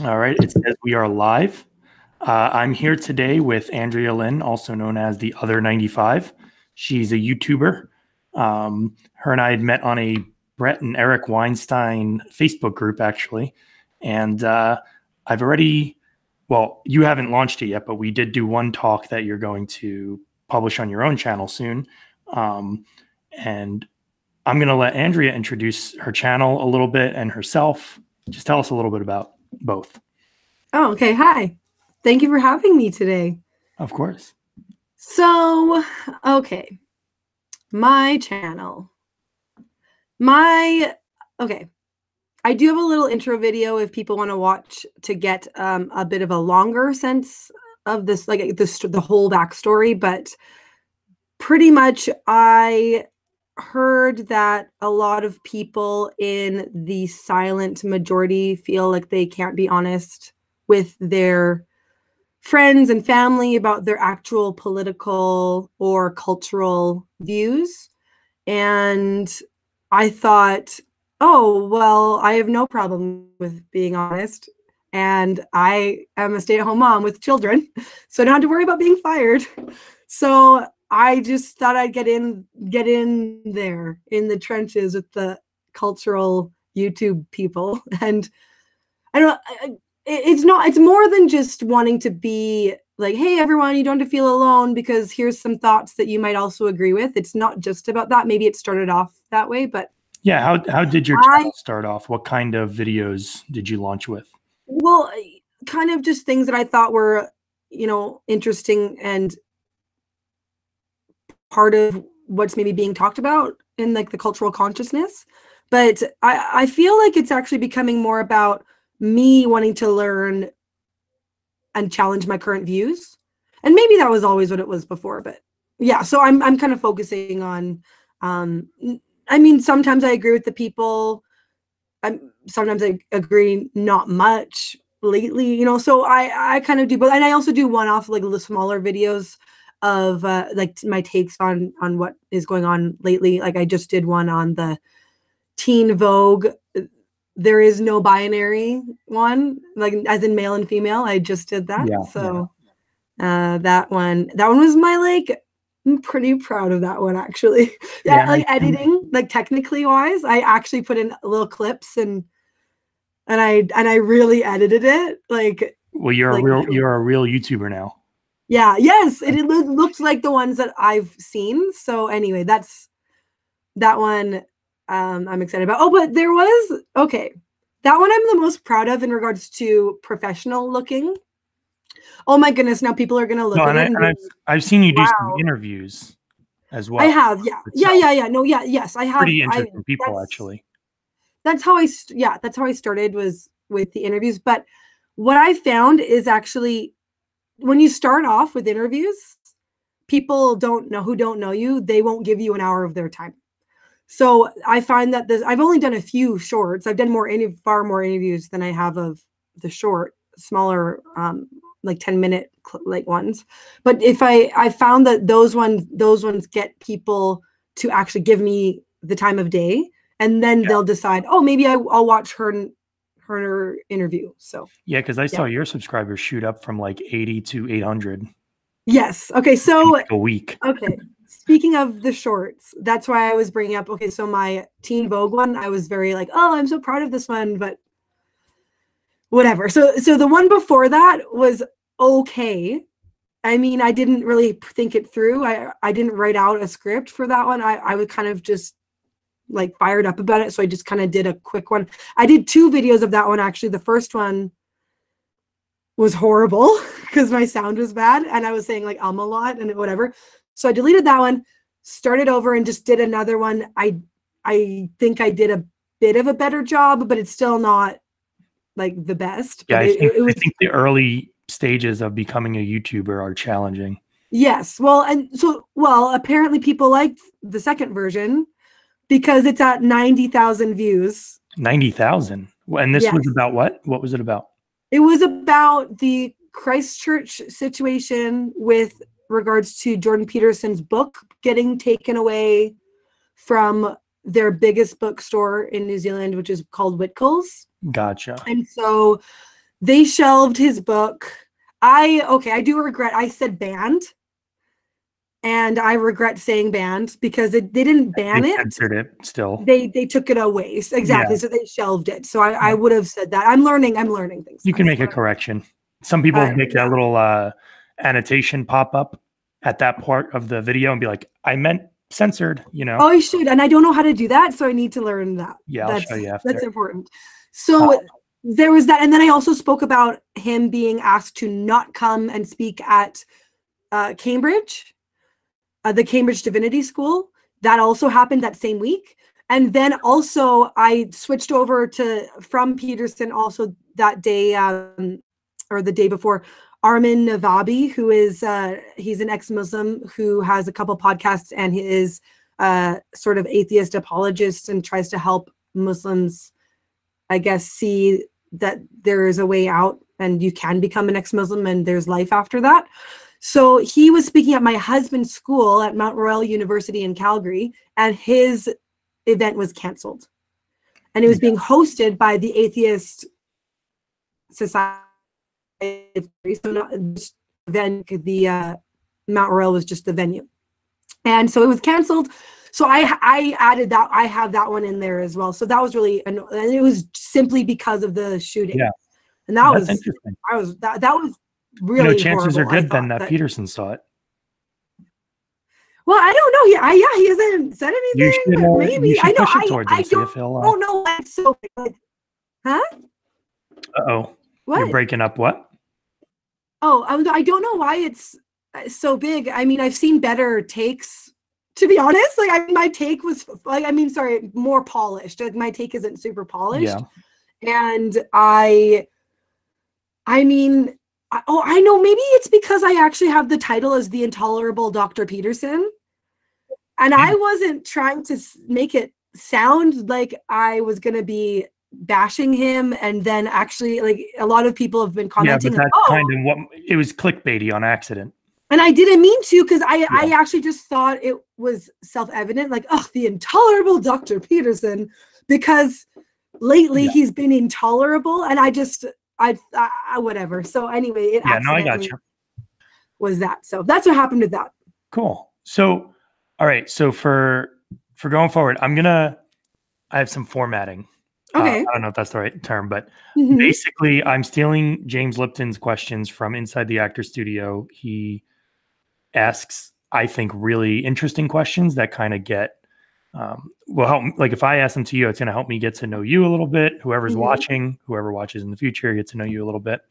All right, it says we are live. I'm here today with Andrea Lynn, also known as the Other 95. She's a YouTuber. Her and I had met on a Brett and Eric Weinstein Facebook group, actually. And I've already, well, you haven't launched it yet, but we did do one talk that you're going to publish on your own channel soon. And I'm going to let Andrea introduce her channel a little bit and herself. Just tell us a little bit about both. Oh, okay. Hi. Thank you for having me today. Of course. So, okay. My channel. Okay. I do have a little intro video if people want to watch to get a bit of a longer sense of this, like the whole backstory. But pretty much I heard that a lot of people in the silent majority feel like they can't be honest with their friends and family about their actual political or cultural views. And I thought, oh, well, I have no problem with being honest. And I am a stay-at-home mom with children, so I don't have to worry about being fired. So I just thought I'd get in there in the trenches with the cultural YouTube people. And I don't know, it's more than just wanting to be like, hey, everyone, you don't have to feel alone because here's some thoughts that you might also agree with. It's not just about that. Maybe it started off that way, but yeah, how did your channel start off? What kind of videos did you launch with? Well, kind of just things that I thought were, interesting and part of what's maybe being talked about in like the cultural consciousness. But I feel like it's actually becoming more about me wanting to learn and challenge my current views. And maybe that was always what it was before, but yeah, so I'm kind of focusing on, I mean, sometimes I agree with the people. Sometimes I agree not much lately, so I kind of do, but and I also do one-off like the smaller videos of like my takes on what is going on lately. Like I just did one on the Teen Vogue there is no binary one, like as in male and female. I just did that. Yeah, so that one was my like, I'm pretty proud of that one actually. Yeah, like editing, like technically wise, I actually put in little clips and I really edited it. Like, well, you're a real YouTuber now. Yeah, yes, it looks like the ones that I've seen. So anyway, that's that one I'm excited about. Oh, but there was, okay, that one I'm the most proud of in regards to professional looking. Oh my goodness, now people are going to look at it. And I've seen you do some interviews as well. I have, yeah. No, yeah, yes, I have. Pretty interesting people, actually. That's how I started, was with the interviews. But what I found is actually when you start off with interviews, people who don't know you, they won't give you an hour of their time. So I find that I've only done a few shorts. I've done far more interviews than I have of the smaller, like 10-minute like ones. But if I found that those ones get people to actually give me the time of day, and then they'll decide, oh, maybe I'll watch her interview. So yeah, because I saw your subscribers shoot up from like 80 to 800. Yes. Okay. So like a week. Okay. Speaking of the shorts, that's why I was bringing up, okay, so my Teen Vogue one, I was very like, oh, I'm so proud of this one, but whatever. So the one before that was okay. I mean, I didn't really think it through. I didn't write out a script for that one. I was kind of just like fired up about it. So I just kind of did a quick one. I did 2 videos of that one, actually. The first one was horrible because my sound was bad and I was saying like a lot and whatever. So I deleted that one, started over, and just did another one. I think I did a bit of a better job, but it's still not like the best. Yeah, I think the early stages of becoming a YouTuber are challenging. Yes. Well, apparently people liked the second version because it's at 90,000 views. 90,000. And this was about what? What was it about? It was about the Christchurch situation with regards to Jordan Peterson's book getting taken away from their biggest bookstore in New Zealand, which is called Whitcoulls. Gotcha. And so They shelved his book. I do regret I said banned. And I regret saying banned because they didn't ban They it. censored it still. They took it away. Exactly. Yeah. So they shelved it. So I would have said that. I'm learning things. You can make a correction. Some people make that little annotation pop up at that part of the video and be like, I meant censored, you know? Oh, I should. And I don't know how to do that. So I need to learn that. Yeah, I'll show you after. That's important. So there was that. And then I also spoke about him being asked to not come and speak at Cambridge, the Cambridge Divinity School. That also happened that same week. And then also I switched over from Peterson also that day, or the day before, Armin Navabi, who is, he's an ex-Muslim who has a couple podcasts, and he is sort of atheist apologist and tries to help Muslims, I guess, see that there is a way out and you can become an ex-Muslim and there's life after that. So he was speaking at my husband's school at Mount Royal University in Calgary, and his event was canceled. And it was being hosted by the Atheist Society. So not then the Mount Royal was just the venue. And so it was canceled. So I added that. I have that one in there as well. So that was really, and it was simply because of the shooting. Yeah. And that That's was interesting. that was really, chances horrible. Are good then that Peterson saw it. Well, I don't know. He hasn't said anything. Maybe you should I know. Push it towards him, I don't. Oh no! So, huh? Uh-oh. What? You're breaking up. What? Oh, I don't know why it's so big. I mean, I've seen better takes. To be honest, my take was more polished. Like, my take isn't super polished. Yeah. And I mean, I know, maybe it's because I actually have the title as the intolerable Dr. Peterson. And I wasn't trying to make it sound like I was going to be bashing him. And then actually, like, a lot of people have been commenting. Yeah, but that's kind of what it was, clickbaity on accident. And I didn't mean to, because I actually just thought it was self-evident, like, oh, the intolerable Dr. Peterson, because lately he's been intolerable, and I whatever. So anyway, it accidentally was that. So that's what happened with that. Cool. So, all right. So for going forward, I have some formatting. Okay. I don't know if that's the right term, but basically I'm stealing James Lipton's questions from Inside the Actor Studio. He asks, I think, really interesting questions that kind of will help. Like, if I ask them to you, it's going to help me get to know you a little bit. Whoever's watching, whoever watches in the future, get to know you a little bit.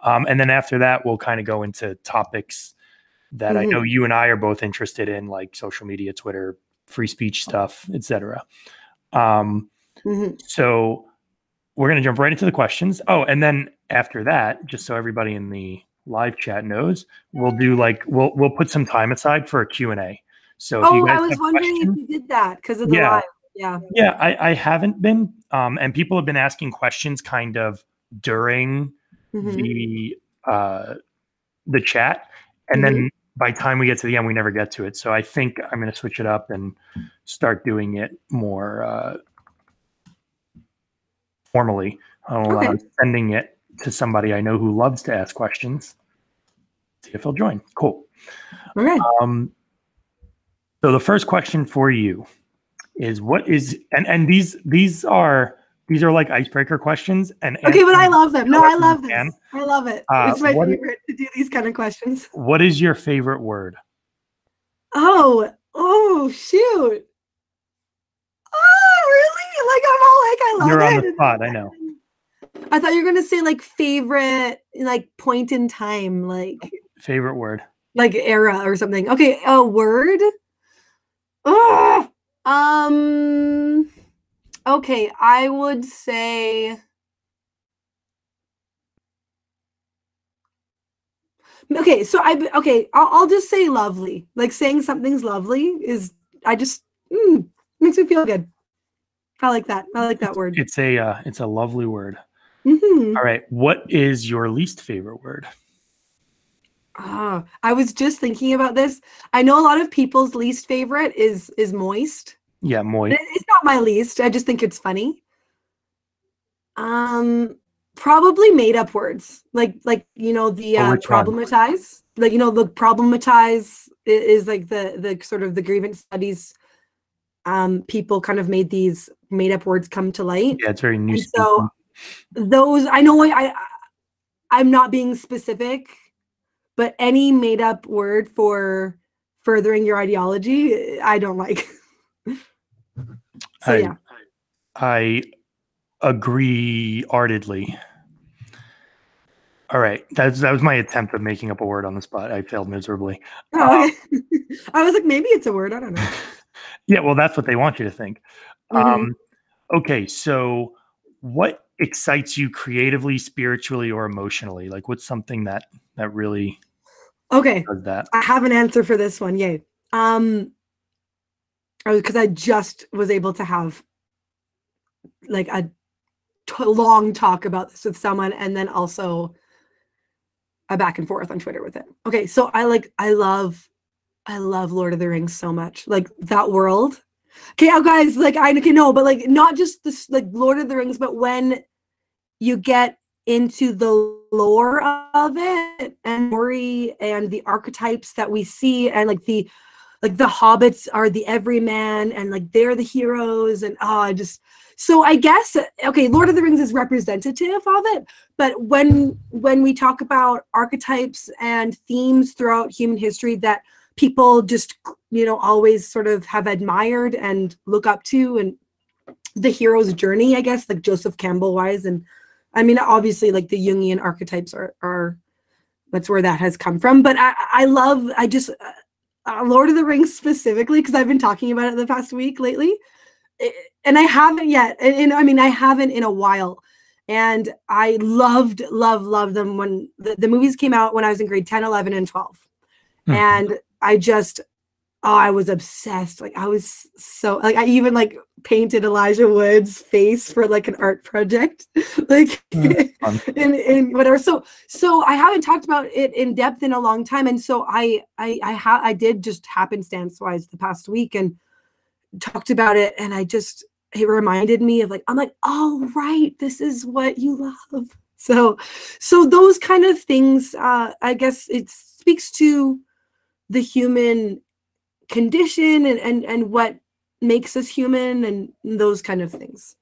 And then after that, we'll kind of go into topics that I know you and I are both interested in, like social media, Twitter, free speech stuff, etc. So we're going to jump right into the questions. Oh, and then after that, just so everybody in the live chat knows, we'll do we'll put some time aside for a Q&A. So if you guys I was wondering if you did that because of the live. Yeah, I haven't been, and people have been asking questions kind of during the chat, and then by the time we get to the end, we never get to it. So I think I'm going to switch it up and start doing it more formally. I'm sending it to somebody I know who loves to ask questions. See if he'll join. Cool. Okay. So the first question for you is, what is, and these are like icebreaker questions. And okay, but I love them. No, I love this. I love it. It's my favorite to do these kind of questions. What is your favorite word? Oh, shoot. Oh, really? Like, I'm all like, I love it. You're on the spot, I know. I thought you were going to say, like, favorite, like, point in time, like. Favorite word. Like era or something. Okay, a word? Oh, okay, I would say. Okay, so I'll just say lovely. Like, saying something's lovely is, makes me feel good. I like that. I like that word. It's a lovely word. All right, what is your least favorite word? Oh, I was just thinking about this. I know a lot of people's least favorite is moist. Yeah, moist. It's not my least. I just think it's funny. Probably made up words, like you know the Which one? problematize, like you know the problematize is like the sort of the grievance studies. People kind of made these made up words come to light, Yeah, it's very new and so speaking. those I know I'm not being specific, but any made up word for furthering your ideology, I don't like. So I yeah. I agree ardently. All right, that was my attempt of making up a word on the spot. I failed miserably. Oh, okay. I was like, maybe it's a word. I don't know. Yeah, well, that's what they want you to think. Hmm. Okay, so what excites you creatively, spiritually, or emotionally? Like, what's something that really Okay, does that? I have an answer for this one. Yay. Um, because I just was able to have like a long talk about this with someone, and then also a back and forth on Twitter with it. Okay, so I love Lord of the Rings so much. Like that world. Okay, oh guys, like I can know, but like not just this like Lord of the Rings, but when you get into the lore of it and Maury and the archetypes that we see and like the hobbits are the everyman and like they're the heroes and I just so I guess okay, Lord of the Rings is representative of it, but when we talk about archetypes and themes throughout human history that people just you know always sort of have admired and look up to and the hero's journey, I guess, like Joseph Campbell wise. And I mean, obviously, like the Jungian archetypes are that's where that has come from. But I love, I just, Lord of the Rings specifically, because I've been talking about it the past week lately. And I haven't yet. And I mean, I haven't in a while. And I loved them when the movies came out when I was in grade 10, 11, and 12. Mhm. And I just, oh, I was obsessed. Like I was so like I even like painted Elijah Wood's face for like an art project. Like That's fun. in whatever. So I haven't talked about it in depth in a long time. And so I did just happenstance wise the past week and talked about it and it reminded me of like I'm like, oh right, this is what you love. So those kind of things, I guess it speaks to the human condition and what makes us human and those kind of things.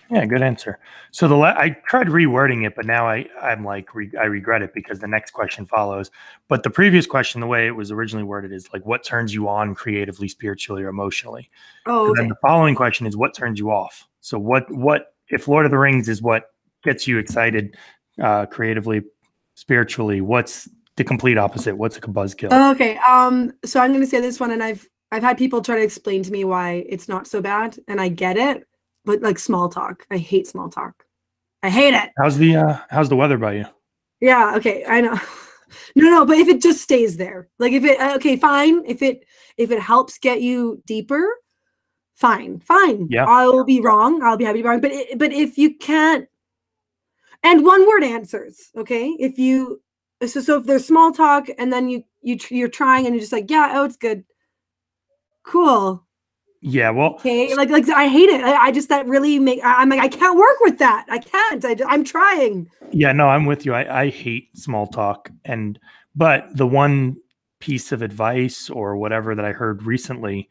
Yeah, good answer. So I tried rewording it, but now I'm like I regret it because the next question follows. But the previous question, the way it was originally worded, is like, what turns you on creatively, spiritually, or emotionally? Oh, And then okay. the following question is, what turns you off? So what if Lord of the Rings is what gets you excited, creatively, spiritually? What's the complete opposite? What's a buzzkill? Okay. So I'm gonna say this one, and I've had people try to explain to me why it's not so bad, and I get it, but like small talk. I hate small talk. I hate it. How's the weather by you? Yeah, okay, I know. No, but if it just stays there, like if it okay, fine. If it helps get you deeper, fine. Yeah, I will be wrong. I'll be happy to be wrong. But if you can't, and one word answers, okay? If you so if there's small talk and then you're trying and you're just like, yeah, oh, it's good, cool, yeah. Well, okay. Like I hate it. I just that really I'm like I can't work with that. I can't. I'm trying. yeah, no, I'm with you. I hate small talk. But the one piece of advice or whatever that I heard recently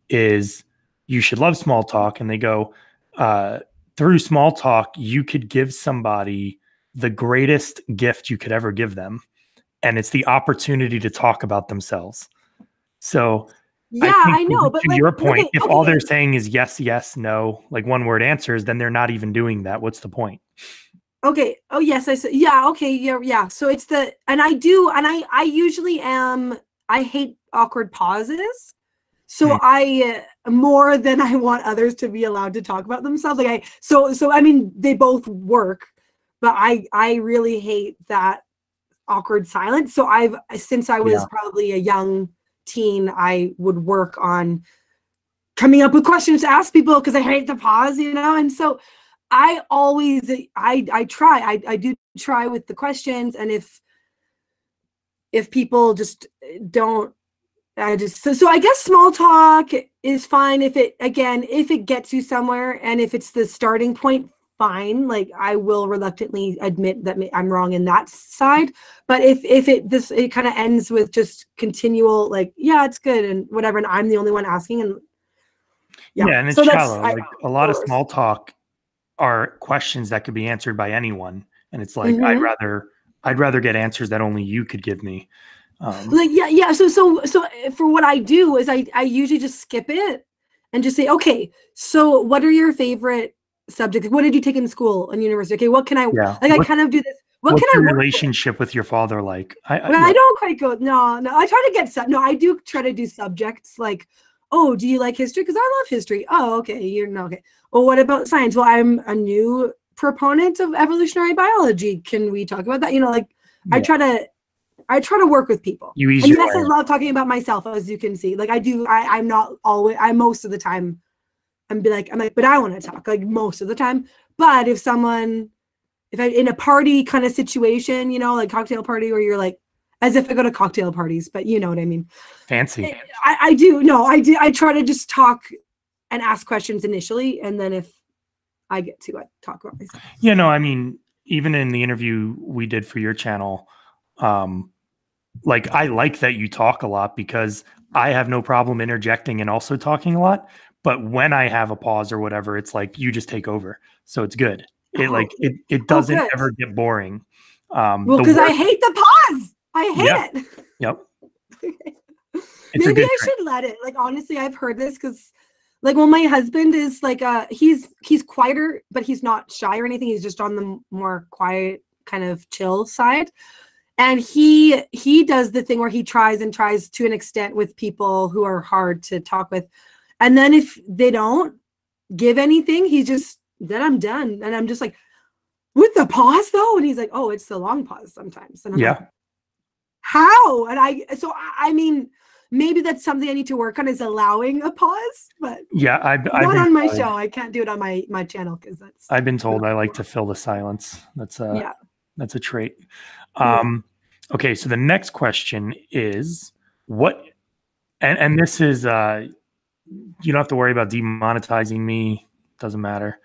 is you should love small talk. And they go, uh, through small talk, you could give somebody the greatest gift you could ever give them. And it's the opportunity to talk about themselves. So I Yeah, think I know, but to like your point, okay, if all they're okay. saying is yes, yes, no, like one word answers, then they're not even doing that. What's the point? Okay. Oh yes, I said yeah. Okay. Yeah. So it's the and I do and I usually am. I hate awkward pauses. So Mm, I more than I want others to be allowed to talk about themselves. Like so I mean they both work, but I really hate that awkward silence. So I've since I was yeah. probably a young teen, I would work on coming up with questions to ask people because I hate the pause, you know. And so I always I try I do try with the questions, and if people just don't, I just so I guess small talk is fine if it again if it gets you somewhere and if it's the starting point, fine. Like I will reluctantly admit that I'm wrong in that side. But if it kind of ends with just continual like, yeah, it's good and whatever, and I'm the only one asking, and Yeah, and it's so that's shallow. Like a lot of small talk are questions that could be answered by anyone, and it's like I'd rather get answers that only you could give me. Like yeah. So for what I do is I usually just skip it and just say, okay, so what are your favorite subjects? What did you take in school and university? Okay, what can I like? I kind of do this. What what's can I your work relationship with your father like? I don't quite go. No. I try to get no. I do try to do subjects like, oh, do you like history? Because I love history. Oh, okay. You're no okay. Well, what about science? Well, I'm a new proponent of evolutionary biology. Can we talk about that? You know, like I try to work with people. You ease and your yes, I love talking about myself, as you can see. Like I do. I'm not always. I most of the time. I'm like, but I want to talk like most of the time. But if I'm in a party kind of situation, you know, like cocktail party where you're like, as if I go to cocktail parties, but you know what I mean. Fancy. I do. No, I do. I try to just talk and ask questions initially, and then if I get to, I talk about myself. Yeah, no, I mean, even in the interview we did for your channel, like I like that you talk a lot because I have no problem interjecting and also talking a lot. But when I have a pause or whatever, it's like you just take over. So it's good. It doesn't ever get boring. Well, because I hate the pause. I hate it. Yep. Maybe I should let it. Like honestly, I've heard this because like well, my husband is like he's quieter, but he's not shy or anything. He's just on the more quiet, kind of chill side. And he does the thing where he tries to an extent with people who are hard to talk with. And then if they don't give anything, then I'm done. And I'm just like, with the pause though? And he's like, oh, it's the long pause sometimes. And I'm like, how? And I mean, maybe that's something I need to work on is allowing a pause, but I've not on my show. I can't do it on my channel because that's. I've been told I like to fill the silence. That's a trait. Okay, so the next question is what, and this is you don't have to worry about demonetizing me. Doesn't matter.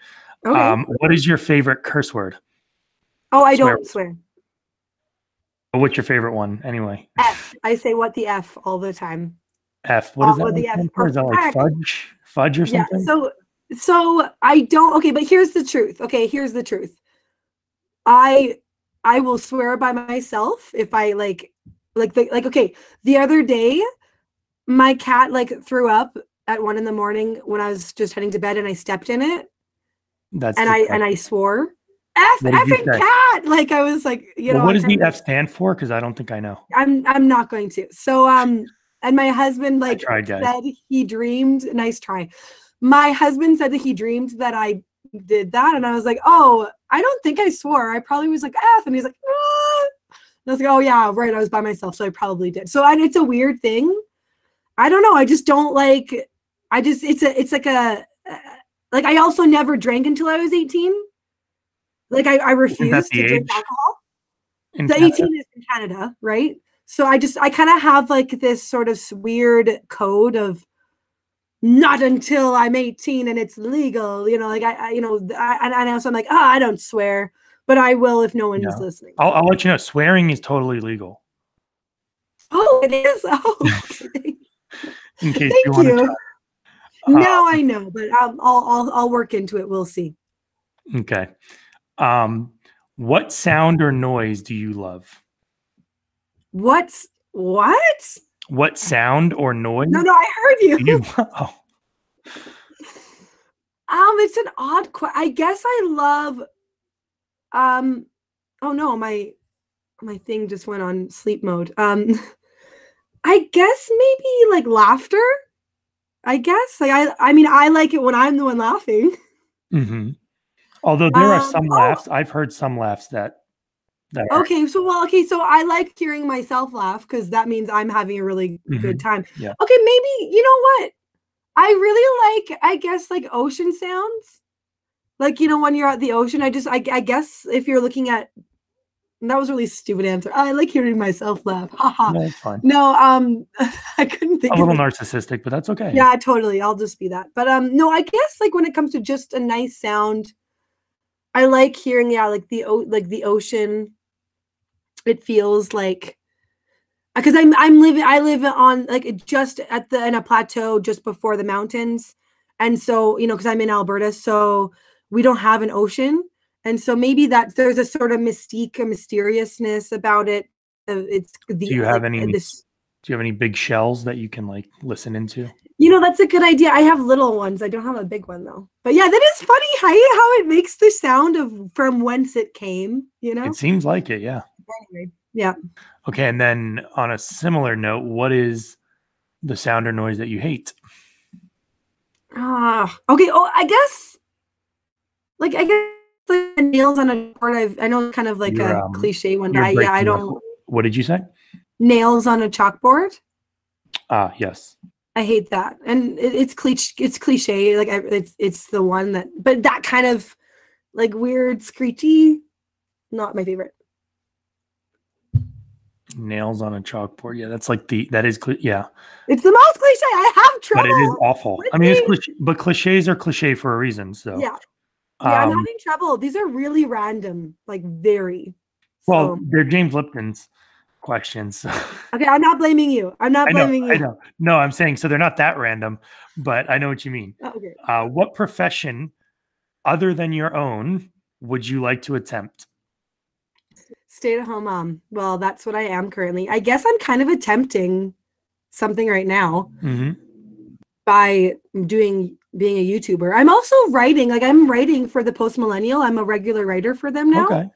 Okay. What is your favorite curse word? Oh, I don't swear. What's your favorite one anyway? F. I say what the F all the time. F. What is that? The F. Is that like fudge or something? Yeah. So I don't. Okay, but here's the truth. Okay, here's the truth. I will swear by myself if I like okay. The other day, my cat like threw up at 1 a.m. when I was just heading to bed, and I stepped in it. I swore. Effing cat! Like I was like, you know. What does the F stand for? Because I don't think I know. I'm not going to. So and my husband like said he dreamed. Nice try. My husband said that he dreamed that I did that, and I was like, oh, I don't think I swore. I probably was like F, and he's like, ah. And I was like, oh yeah, right. I was by myself, so I probably did. So it's a weird thing. I don't know. I just don't like. It's like a like I also never drank until I was 18. Like I refused to drink alcohol. The 18 is in Canada, right? So I kind of have like this sort of weird code of not until I'm 18 and it's legal, you know, like I also I'm like, I don't swear, but I will if no one is listening. I'll let you know, swearing is totally legal. Oh, it is. Oh, okay. In case you want to try. Now I know, but I'll work into it. We'll see. Okay. What sound or noise do you love? What? What sound or noise? No, I heard you. It's an odd question. I guess I love. Oh no, my thing just went on sleep mode. I guess maybe like laughter. I guess like I mean I like it when I'm the one laughing. Mm-hmm. Although there are some laughs, I've heard some laughs that okay. So I like hearing myself laugh because that means I'm having a really good time. Yeah. Okay, maybe you know what? I really like, I guess, like ocean sounds. Like, you know, when you're at the ocean, I guess if you're looking at, that was a really stupid answer. I like hearing myself laugh. Haha. No, it's fine. No, I couldn't think of it. A little narcissistic, but that's okay. Yeah, totally. I'll just be that. But no, I guess like when it comes to just a nice sound, I like hearing, like the ocean. It feels like, because I live on like just in a plateau just before the mountains, and so because I'm in Alberta, so we don't have an ocean, and so maybe that there's a sort of mystique, a mysteriousness about it. It's Do the you have like any? this. Do you have any big shells that you can like listen into? That's a good idea. I have little ones. I don't have a big one though. But yeah, that is funny how it makes the sound of from whence it came. It seems like it, yeah. Anyway, yeah. Okay, and then on a similar note, what is the sound or noise that you hate? Okay. Oh, I guess like nails on a board. I know it's kind of like You're a cliche one, but you're I breaking up. don't. What did you say? Nails on a chalkboard. Ah, yes. I hate that, and it's cliche. It's cliche. Like it's the one that, but that kind of like weird screechy, not my favorite. Nails on a chalkboard. Yeah, that's like yeah. It's the most cliche. I have trouble. But it is awful. I mean, it's cliche, but cliches are cliche for a reason. So yeah, I'm having trouble. These are really random, like very. Well, they're James Lipton's questions. Okay, I'm not blaming you. I'm not blaming you. I know. No, I'm saying so they're not that random, but I know what you mean. Okay. What profession other than your own would you like to attempt? Stay-at-home mom. Well, that's what I am currently. I guess I'm kind of attempting something right now by being a YouTuber. I'm also writing. Like I'm writing for the Post Millennial. I'm a regular writer for them now. Okay.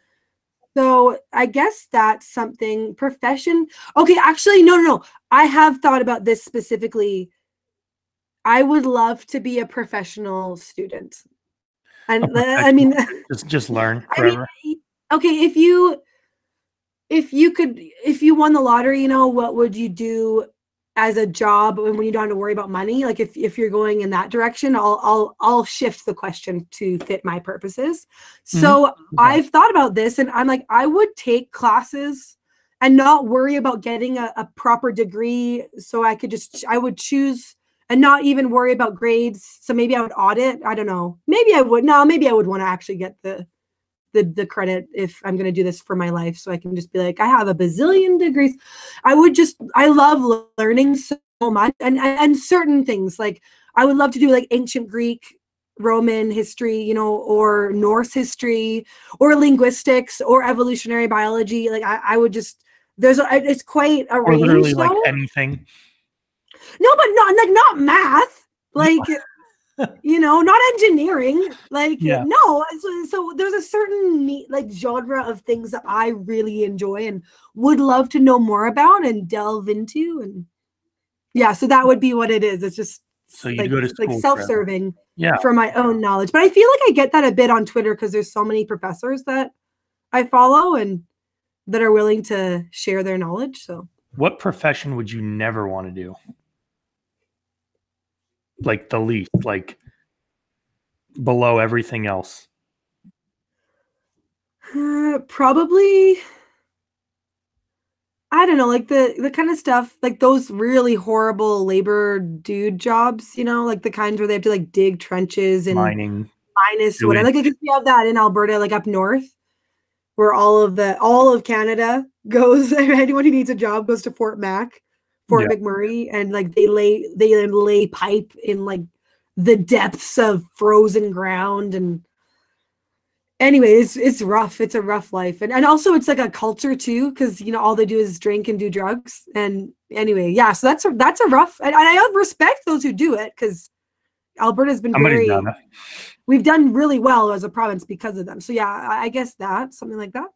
So I guess that's something. Profession. Okay, actually, no. I have thought about this specifically. I would love to be a professional student. And I mean, just learn forever. I mean, okay, if you won the lottery, what would you do as a job when you don't have to worry about money? Like if you're going in that direction, I'll shift the question to fit my purposes. So I've thought about this, and I'm like, I would take classes and not worry about getting a proper degree. So I would choose and not even worry about grades. So maybe I would audit. I don't know. Maybe I would. No, maybe I would want to actually get the credit if I'm going to do this for my life. So I can just be like, I have a bazillion degrees. I love learning so much and certain things. Like I would love to do like ancient Greek, Roman history, or Norse history or linguistics or evolutionary biology. Like I would just, it's quite a range. Literally like anything. No, but not math. Like, not engineering. Like, no. So there's a certain genre of things that I really enjoy and would love to know more about and delve into. And yeah, so that would be what it is. It's just so you go to school like self-serving for for my own knowledge. But I feel like I get that a bit on Twitter because there's so many professors that I follow and that are willing to share their knowledge. So what profession would you never want to do? Like the least, like below everything else? Probably, I don't know, like the kind of stuff, like those really horrible labor dude jobs, like the kinds where they have to like dig trenches and mining, minus whatever. Like I guess we have that in Alberta, like up north, where all of Canada goes. Anyone who needs a job goes to Fort McMurray, and like they lay pipe in like the depths of frozen ground. And anyway, it's rough. It's a rough life. And also it's like a culture too, because all they do is drink and do drugs. And anyway, yeah, so that's a rough, and I respect those who do it, because Alberta's been we've done really well as a province because of them. So yeah, I guess something like that.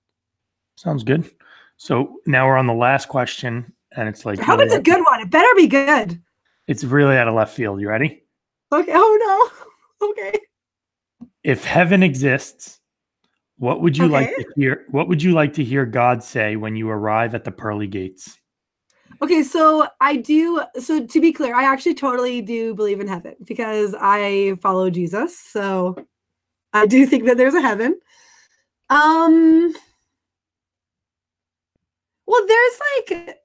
Sounds good. So now we're on the last question, and it's like, I hope it's a good one. It better be good. It's really out of left field. You ready? Okay. Oh no. Okay. If heaven exists, what would you like to hear? What would you like to hear God say when you arrive at the pearly gates? Okay, so I do. So to be clear, I actually totally do believe in heaven because I follow Jesus. So I do think that there's a heaven. Well, there's like,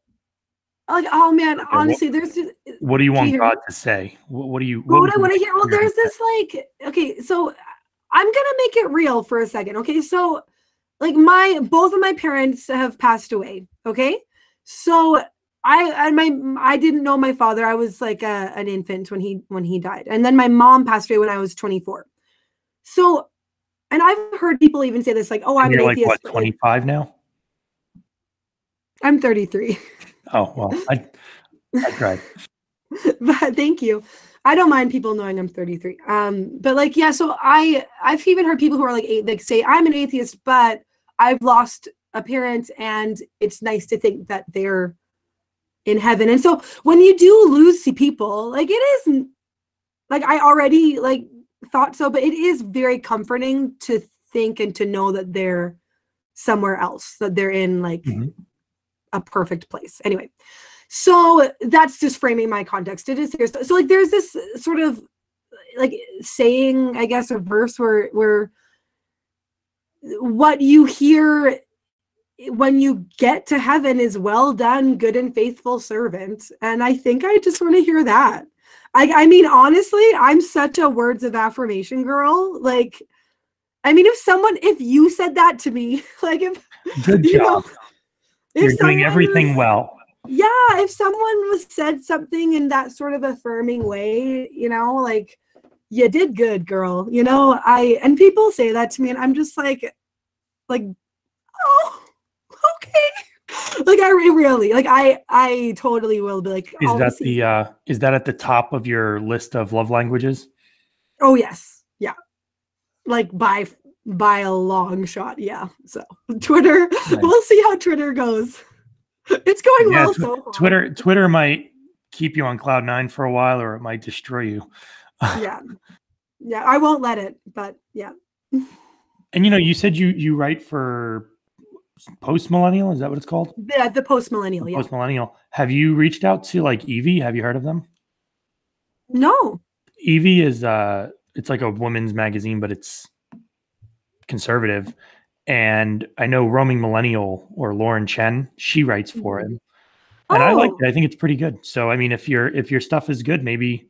oh man, honestly, there's. What do you want God to say? What do you? What I want to hear? Well, there's this like, okay, so I'm gonna make it real for a second. Okay, so like both of my parents have passed away. Okay, so I didn't know my father. I was like an infant when he died, and then my mom passed away when I was 24. So, and I've heard people even say this, like, "Oh, And I'm an you're like atheist." what, But like, 25 now? I'm 33. Oh, well, I tried. But thank you. I don't mind people knowing I'm 33. But like, yeah, so I've even heard people who are like say I'm an atheist, but I've lost a parent, and it's nice to think that they're in heaven. And so when you do lose people, like, it is like, I already like thought so, but it is very comforting to think and to know that they're somewhere else, that they're in like a perfect place. Anyway, so that's just framing my context. It is serious. So like there's this sort of like saying, I guess, a verse where what you hear when you get to heaven is, well done, good and faithful servant. And I think I just want to hear that. I mean, honestly, I'm such a words of affirmation girl. Like, I mean, if you said that to me, like, if Good you job. know, You're doing everything well. Yeah, if someone was said something in that sort of affirming way, like, you did good, girl. And people say that to me, and I'm just like, oh, okay. Like, I really, like, I totally will be like, Is I'll that see. is that at the top of your list of love languages? Oh yes, yeah, like by a long shot, yeah. So Twitter, Nice. we'll see how Twitter goes. It's going Yeah, well so far. Twitter might keep you on cloud nine for a while, or it might destroy you. Yeah, I won't let it, but yeah. And you said you write for Post Millennial. Is that what it's called? The post millennial, yeah. Post Millennial. Have you reached out to like Evie? Have you heard of them? No. Evie is it's like a women's magazine, but it's conservative. And I know Roaming Millennial, or Lauren Chen, she writes for him. And I like Oh, it. I think it's pretty good. So I mean, if your stuff is good, maybe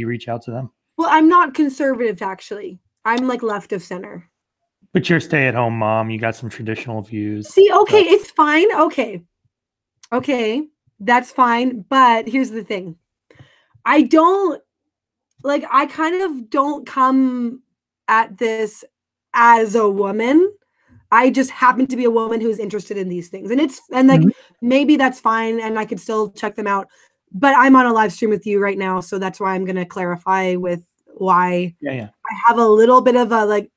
reach out to them. well, I'm not conservative, actually. I'm like left of center. But you're a stay-at-home mom. You got some traditional views. See, okay, So it's fine. Okay, that's fine. But here's the thing. I kind of don't come at this as a woman. I just happen to be a woman who's interested in these things. And like, maybe that's fine, and I could still check them out. But I'm on a live stream with you right now, so that's why I'm going to clarify with why yeah. I have a little bit of a like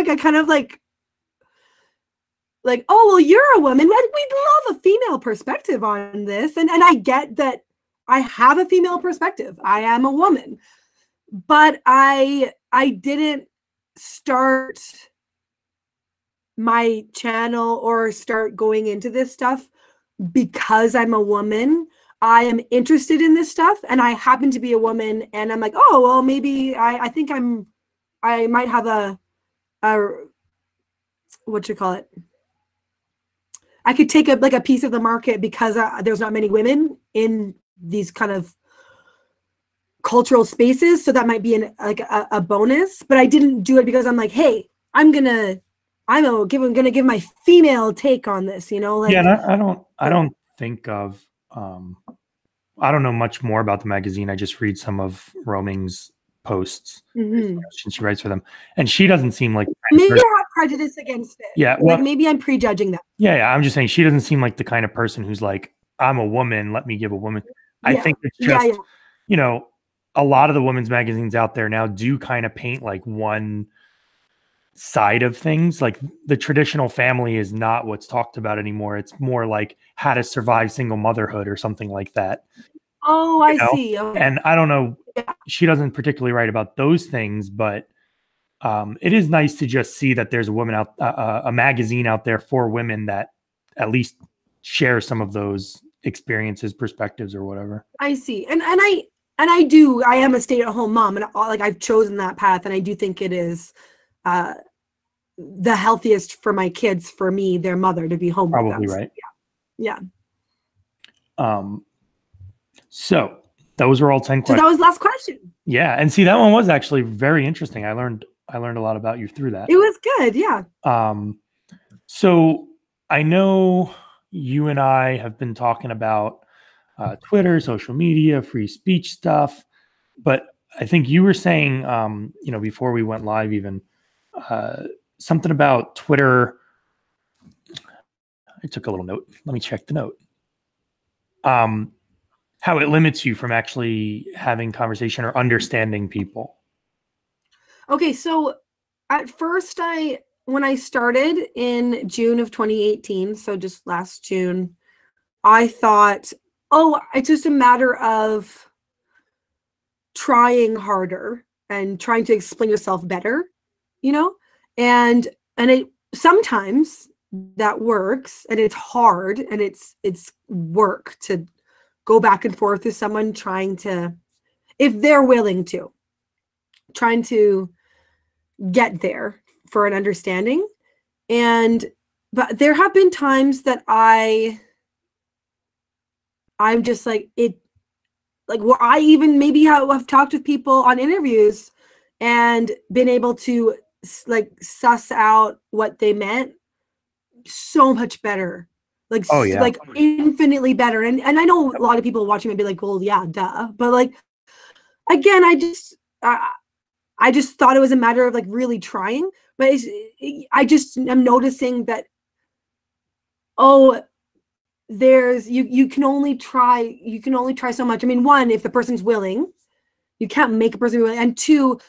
I kind of like, oh, well, you're a woman. We'd love a female perspective on this. And I get that I have a female perspective. I am a woman. But I didn't start my channel or start going into this stuff because I'm a woman. I am interested in this stuff, and I happen to be a woman, and I'm like, oh, well, maybe I think I might have a what you call it? I could take a piece of the market because there's not many women in these kind of cultural spaces, so that might be a bonus. But I didn't do it because I'm like, hey, I'm gonna give my female take on this. Like, Yeah, and I don't think of I don't know much more about the magazine. I just read some of Roaming's posts since she writes for them, and she doesn't seem like maybe I have prejudice against it. Yeah, well, like maybe I'm prejudging that. Yeah. I'm just saying she doesn't seem like the kind of person who's like, I'm a woman, let me give a woman. I think it's just a lot of the women's magazines out there now do kind of paint like one side of things. Like the traditional family is not what's talked about anymore. It's more like how to survive single motherhood or something like that. Oh, I see. Okay. And I don't know, she doesn't particularly write about those things, but it is nice to just see that there's a magazine out there for women that at least share some of those experiences, perspectives, or whatever. I see. And I am a stay-at-home mom, and like I've chosen that path, and I do think it is the healthiest for my kids, for me, their mother, to be home with them. Probably right. Yeah. So those were all 10 questions. So that was the last question. Yeah. And see, that one was actually very interesting. I learned I learned a lot about you through that. It was good. Yeah. So I know you and I have been talking about Twitter, social media, free speech stuff, but I think you were saying, before we went live, even uh, something about Twitter. I took a little note. Let me check the note. How it limits you from actually having conversation or understanding people. Okay, so at first when I started in June of 2018, so just last June, I thought, oh, it's just a matter of trying harder and trying to explain yourself better, you know? And it sometimes that works, and it's hard, and it's work to go back and forth with someone trying to, if they're willing to, trying to get there for an understanding. But there have been times that I'm just like, it, like, where I even maybe have talked with people on interviews and been able to like suss out what they meant so much better, like like infinitely better. And I know a lot of people watching might be like, well, yeah, duh, but like, again, I just thought it was a matter of like really trying, but I just am noticing that, oh, you can only try so much. I mean, one, if the person's willing, you can't make a person willing, and two,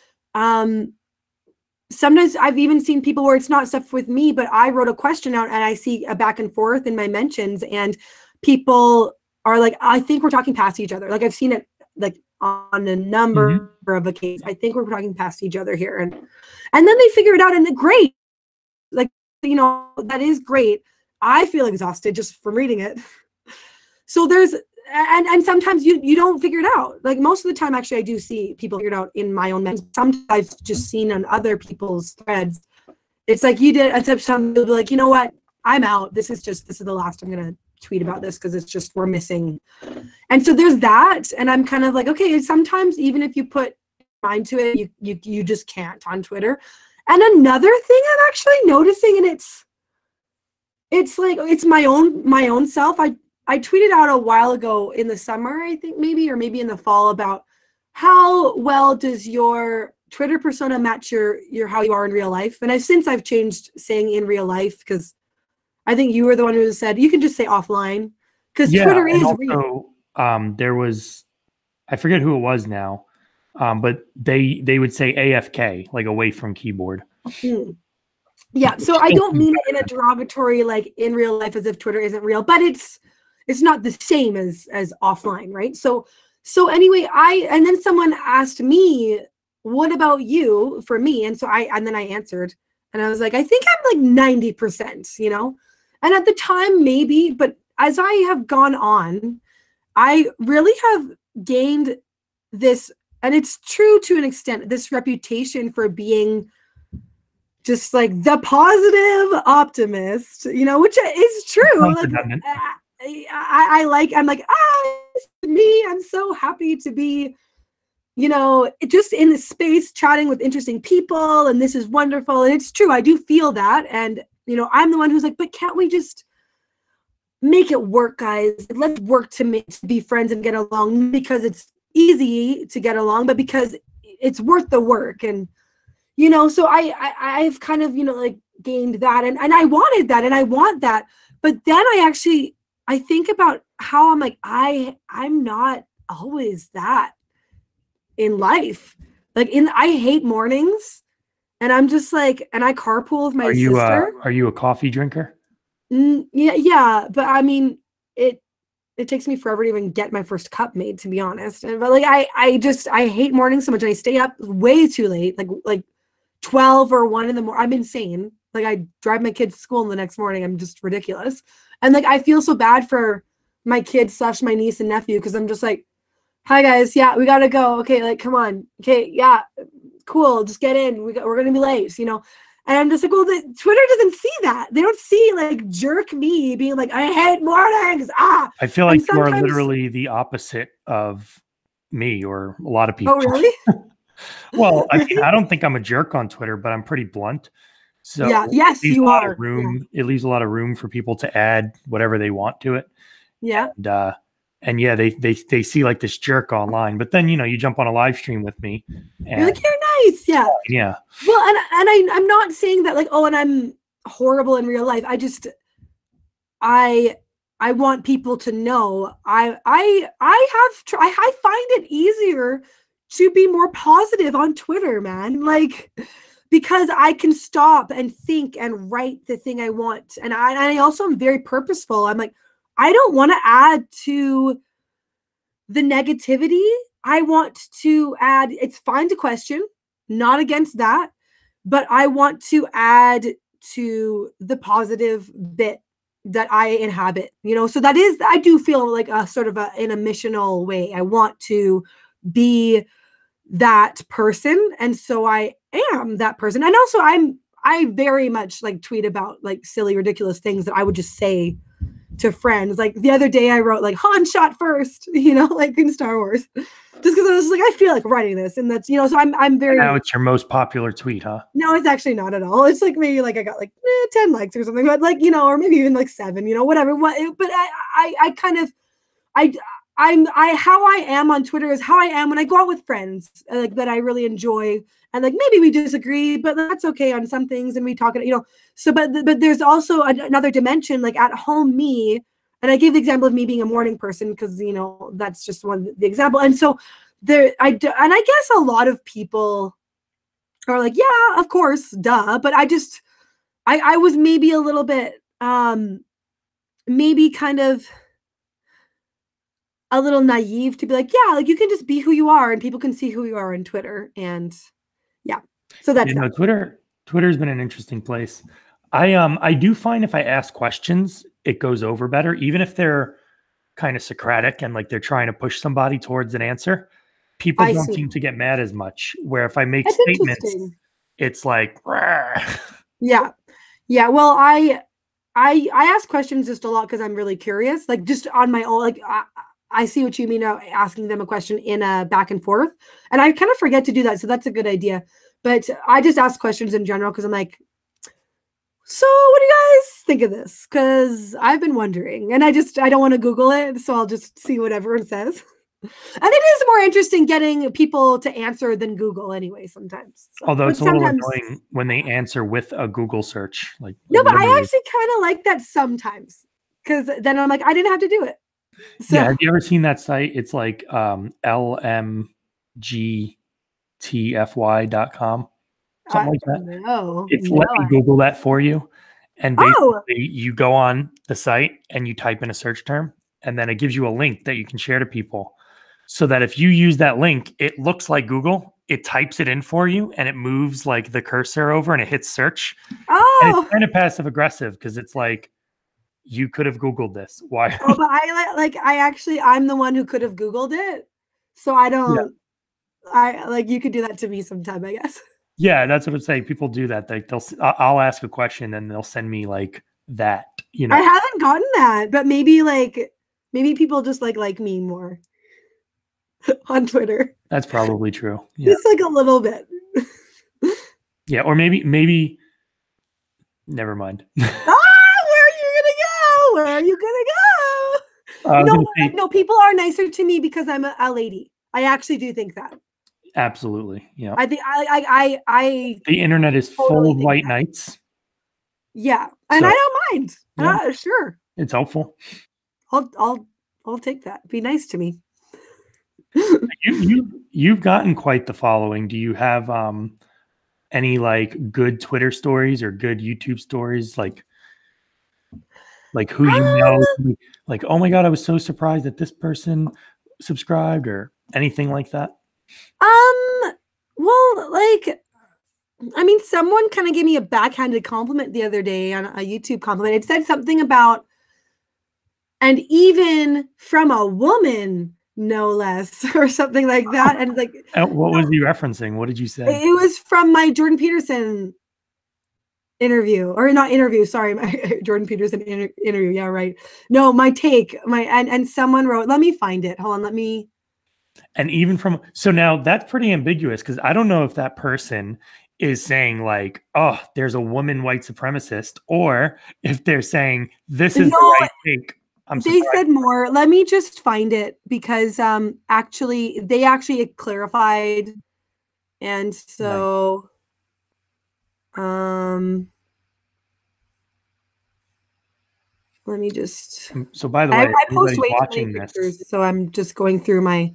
sometimes I've even seen people where it's not stuff with me, but I wrote a question out and I see a back and forth in my mentions, and people are like, I think we're talking past each other. Like, I've seen it like on a number of occasions. I think we're talking past each other here, and then they figure it out, and great, like, that is great. I feel exhausted just from reading it. So there's, and sometimes you don't figure it out. Like, most of the time, actually, I do see people figure it out in my own mentions. Sometimes I've just seen on other people's threads, it's like, you did, except some people be like, you know what, I'm out. This is the last I'm gonna tweet about this, because it's just, we're missing. And so there's that, and I'm kind of like, okay, sometimes even if you put mind to it, you just can't on Twitter. And another thing I'm actually noticing, and it's like, it's my own self. I tweeted out a while ago in the summer, I think, maybe, or maybe in the fall, about how well does your Twitter persona match your how you are in real life. And I've changed saying in real life, because I think you were the one who said you can just say offline, because Twitter is also, real. There was, I forget who it was now, but they would say AFK, like away from keyboard. Yeah, so I don't mean it in a derogatory, like in real life, as if Twitter isn't real, but it's not the same as offline, right? So anyway, and then someone asked me, what about you, for me? And then I answered, and I was like, I think I'm like 90%, and at the time, maybe, but as I have gone on, I really have gained this, and it's true to an extent, this reputation for being just like the positive optimist, which is true. Like, I'm like, it's me. I'm so happy to be, just in this space chatting with interesting people, and this is wonderful. And it's true. I do feel that. And, I'm the one who's like, but can't we just make it work, guys? Let's work to be friends and get along, because it's easy to get along, but because it's worth the work. And, so I've kind of, like, gained that, and I wanted that, and I want that. But then I think about how I'm like, I'm not always that in life. Like, I hate mornings, and I'm just like, and I carpool with my sister. Are you a coffee drinker? Yeah, but I mean, it takes me forever to even get my first cup made, to be honest. But like, I hate mornings so much, and I stay up way too late, like 12 or 1 in the morning. I'm insane. Like, I drive my kids to school in the next morning. I'm just ridiculous. And like, I feel so bad for my kids / my niece and nephew, because I'm just like, hi guys, yeah, we gotta go. Okay, like, come on. Okay, yeah, cool, just get in. We're gonna be late, And I'm just like, well, the Twitter doesn't see that. They don't see, like, jerk me being like, I hate mornings. I feel like you are literally the opposite of me, or a lot of people. Oh, really? Well, I mean, Right? I don't think I'm a jerk on Twitter, but I'm pretty blunt. So Yeah. it Yes, leaves you a lot of are. Yeah. room. It leaves a lot of room for people to add whatever they want to it. Yeah. And yeah, they see like this jerk online, but then you jump on a live stream with me, You're and like, you're nice. Yeah. yeah, Well, I'm not saying that like, oh, and I'm horrible in real life. I I want people to know I find it easier to be more positive on Twitter, man. Like because I can stop and think and write the thing I want. And I also am very purposeful. I'm like, I don't want to add to the negativity. I want to add, it's fine to question, not against that, but I want to add to the positive bit that I inhabit, So that is, I do feel like a sort of in a missional way. I want to be that person. And so I am that person. And also I very much like tweet about like silly, ridiculous things that I would just say to friends. Like the other day I wrote like Han shot first, like in Star Wars. Just because I was like, I feel like writing this. And that's, so I'm and now very it's your most popular tweet, huh? no, it's actually not at all. It's like maybe like I got like 10 likes or something, but like, or maybe even like 7, whatever. But I kind of I how I am on Twitter is how I am when I go out with friends, like that I really enjoy, and like maybe we disagree, but that's okay on some things, and we talk, So, but there's also another dimension, like at home, me, and I gave the example of me being a morning person because that's just one the example, and so and I guess a lot of people are like, yeah, of course, duh, but I was maybe a little bit maybe kind of a little naive to be like, yeah, like you can just be who you are and people can see who you are on Twitter. And yeah, so that's that. Twitter's been an interesting place. I do find if I ask questions, it goes over better, even if they're kind of Socratic and like they're trying to push somebody towards an answer. People I don't see. seem to get mad as much. Where if I make That's statements, interesting. it's like, Yeah. Yeah. Well, I ask questions just a lot because I'm really curious. Like just on my own, like I see what you mean now, asking them a question in a back and forth. And I kind of forget to do that. So that's a good idea. But I just ask questions in general because I'm like, so what do you guys think of this? Because I've been wondering and I don't want to Google it. So I'll just see what everyone says. And it is more interesting getting people to answer than Google anyway, sometimes. So, although but it's a little sometimes, annoying when they answer with a Google search, no, like but I literally. actually kind of like that sometimes because then I'm like, I didn't have to do it. Yeah, So have you ever seen that site? It's like lmgtfy.com, something like that. no, It's no. let me Google that for you. And Oh, basically you go on the site and you type in a search term, and then it gives you a link that you can share to people. So that if you use that link, it looks like Google, it types it in for you and it moves like the cursor over and it hits search. And it's oh, kind of passive aggressive because it's like, you could have Googled this. Why? oh, but I'm the one who could have Googled it. So I Yeah. don't, I like, you could do that to me sometime, I guess. Yeah, that's what I'm saying. People do that. Like I'll ask a question and they'll send me like that, I haven't gotten that, but maybe people just like me more on Twitter. That's probably true. Yeah. Just like a little bit. Yeah. Or maybe never mind. Where are you gonna go? Where are you gonna go? I was No, gonna say no, people are nicer to me because I'm a lady. I actually do think that. absolutely. Yeah. I think I The internet is full totally of think white that. knights. Yeah, and I So don't mind. yeah, Sure, it's helpful. I'll take that. Be nice to me. You've gotten quite the following. Do you have any like good Twitter stories or good YouTube stories like who you know, Um, like, oh my God, I was so surprised that this person subscribed or anything like that? well, like, I mean, someone kind of gave me a backhanded compliment the other day on a YouTube compliment. It said something about, and even from a woman, no less, or something like that. And like, What was he referencing? What did you say? it was from my Jordan Peterson interview, or not interview, sorry, my Jordan Peterson interview. Yeah, right. No, my take, and someone wrote, let me find it. Hold on, let me And even from, so now that's pretty ambiguous because I don't know if that person is saying like, oh, there's a woman white supremacist, or if they're saying this is the No, right take. I'm they surprised. said more. Let me just find it because actually they actually clarified. And Nice. so let me just So by the I way, if post anybody's way too many watching this, pictures, so I'm just going through my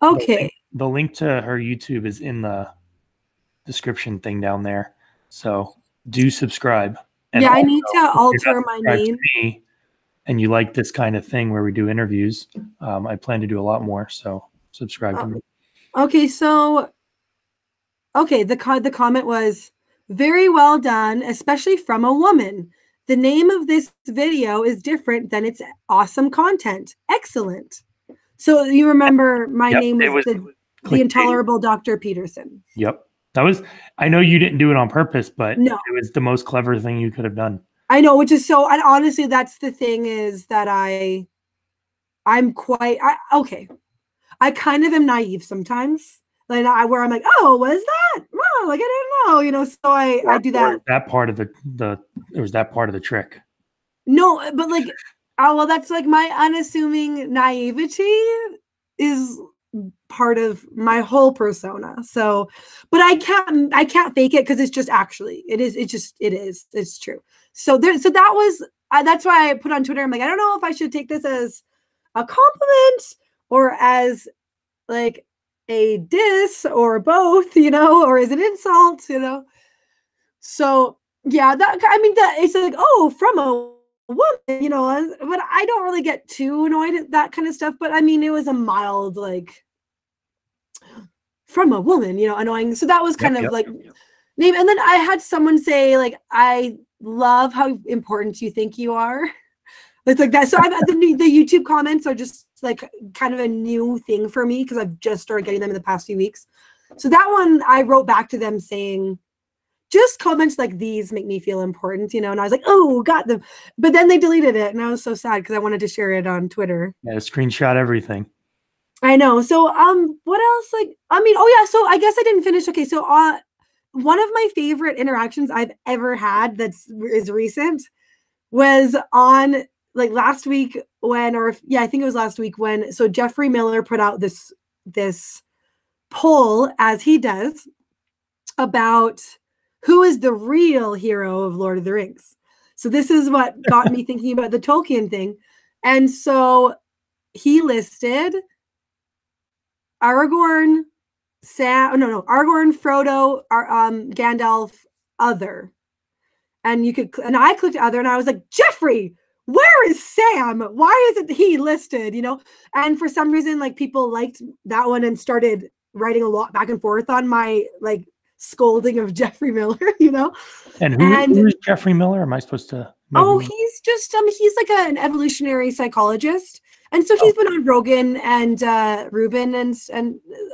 the okay. the link to her YouTube is in the description thing down there. So do subscribe. And Yeah, I also, need to if you're not alter my subscribed to name. me and you like this kind of thing where we do interviews, I plan to do a lot more. So subscribe to Uh, me. okay, so okay, the comment was very well done, especially from a woman. The name of this video is different than its awesome content. Excellent. So you remember my Yep, name it was was the clickbait. intolerable Dr. Peterson. Yep. That was, I know you didn't do it on purpose, but No, it was the most clever thing you could have done. I know, which is so, and honestly, that's the thing is that I'm quite, okay. I kind of am naive sometimes. Like where I'm like, oh, what is that? Oh, like I don't know, So I do Or that. is that part of the it was that part of the trick. No, but like, oh well, that's like my unassuming naivety is part of my whole persona. So, but I can't fake it because it's just actually it's true. So so that was that's why I put on Twitter. I'm like, I don't know if I should take this as a compliment or as like a diss or both, or as an insult. So yeah, that I mean that it's like, oh, from a woman, but I don't really get too annoyed at that kind of stuff. But I mean, it was a mild like from a woman, annoying. So that was Yep, kind of yep. like name. And then I had someone say, like, I love how important you think you are. It's like that. So I've the YouTube comments are just like kind of a new thing for me because I've just started getting them in the past few weeks. So that one I wrote back to them saying, just comments like these make me feel important, and I was like, oh, got them. But then they deleted it, and I was so sad because I wanted to share it on Twitter. Yeah, screenshot everything. I know. So what else? Like, I mean, oh yeah, so I guess I didn't finish. Okay, so one of my favorite interactions I've ever had is recent was on like last week I think it was last week when so Jeffrey Miller put out this poll as he does about who is the real hero of Lord of the Rings. So this is what got me thinking about the Tolkien thing. And so he listed Aragorn, Aragorn, Frodo, Gandalf, other. And I clicked other and I was like, Jeffrey, where is Sam? Why isn't he listed? And for some reason, like people liked that one and started writing a lot back and forth on my like scolding of Jeffrey Miller, And And who is Jeffrey Miller? Am I supposed to know oh, who? he's just he's like an evolutionary psychologist. And so Oh, he's been on Rogan and Ruben and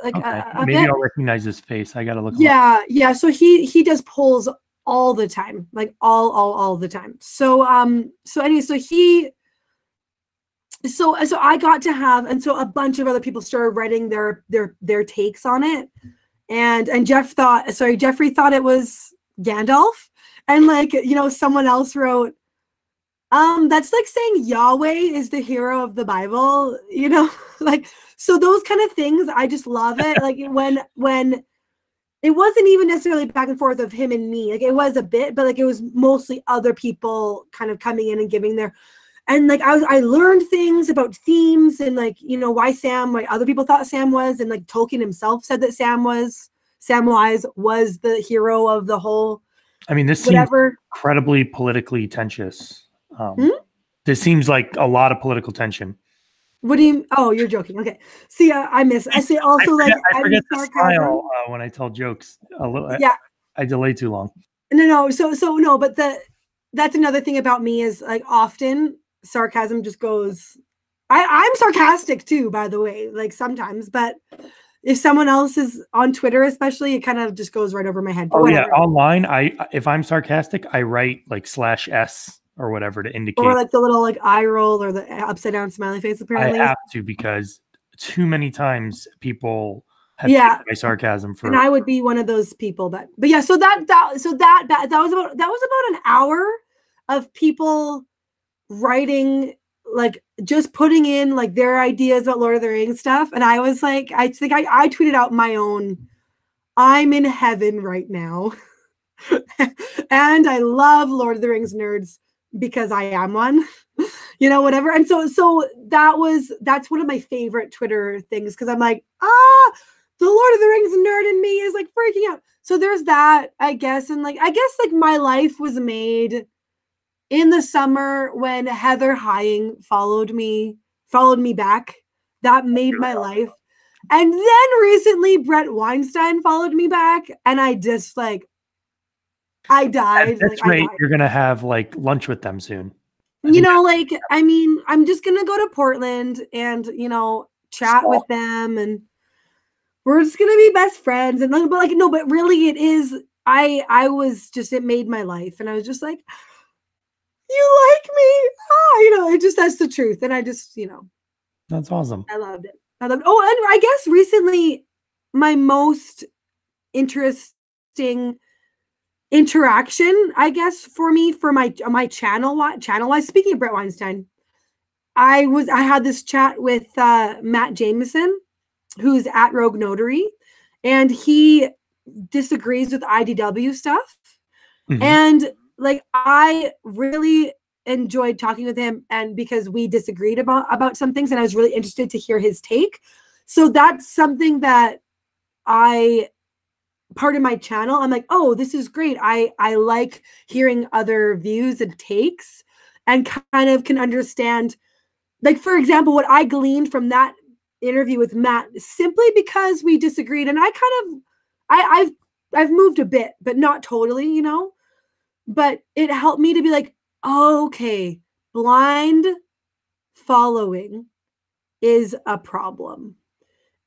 like okay. a Maybe bit. I'll recognize his face. I gotta look him up. Yeah. So he does polls all the time, like all the time. So anyway, so I got to have, and so a bunch of other people started writing their takes on it, and Jeffrey thought it was Gandalf, and like someone else wrote, that's like saying Yahweh is the hero of the Bible, like so those kind of things. I just love it, like when it wasn't even necessarily back and forth of him and me. Like it was a bit, but like it was mostly other people kind of coming in and giving their, and like I learned things about themes and like, why other people thought Sam was, and like Tolkien himself said that Samwise was the hero of the whole I mean, this seems whatever. incredibly politically tensious. Hmm? This seems like a lot of political tension. What do you, oh, you're joking. Okay. See, I say I also like, forget, I I'm forget to sarcasm. smile when I tell jokes. A little, Yeah. I delay too long. No. So no, but that's another thing about me is like often sarcasm just goes. I'm sarcastic too, by the way, like sometimes, but if someone else is on Twitter, especially, it kind of just goes right over my head. But Oh yeah, whatever. online, if I'm sarcastic, I write like /s or whatever to Or indicate like the little like eye roll or the upside down smiley face. I Apparently, have to because too many times people have Yeah. taken my sarcasm And for. I would be one of those people but yeah, so that was about an hour of people writing, like just putting in like their ideas about Lord of the Rings stuff. And I was like, I think I tweeted out my own, I'm in heaven right now. And I love Lord of the Rings nerds because I am one, whatever. And so that's one of my favorite Twitter things, because I'm like, the Lord of the Rings nerd in me is like freaking out. So there's that, I guess. And like, I guess like my life was made in the summer when Heather Hying followed me back. That made my life. And then recently Brett Weinstein followed me back, and I just like, I died. That's I right. died. You're gonna have like lunch with them soon. I You think know, like, I mean, I'm just gonna go to Portland and, chat with them, and we're just gonna be best friends. And like, but like, no, but really it is, I was just, it made my life. And I was just like, you like me? It just, that's the truth. And I just, that's awesome. I loved it. Oh, and I guess recently my most interesting interaction, I guess, for me, for my channel wise, speaking of Brett Weinstein, I had this chat with Matt Jameson, who's at Rogue Notary, and he disagrees with IDW stuff. Mm-hmm. And like, I really enjoyed talking with him, and because we disagreed about some things, and I was really interested to hear his take. So that's something that I part of my channel, I'm like, oh, this is great. I like hearing other views and takes, and kind of can understand, like, for example, what I gleaned from that interview with Matt, simply because we disagreed. And I kind of, I've moved a bit, but not totally, but it helped me to be like, oh, okay, blind following is a problem.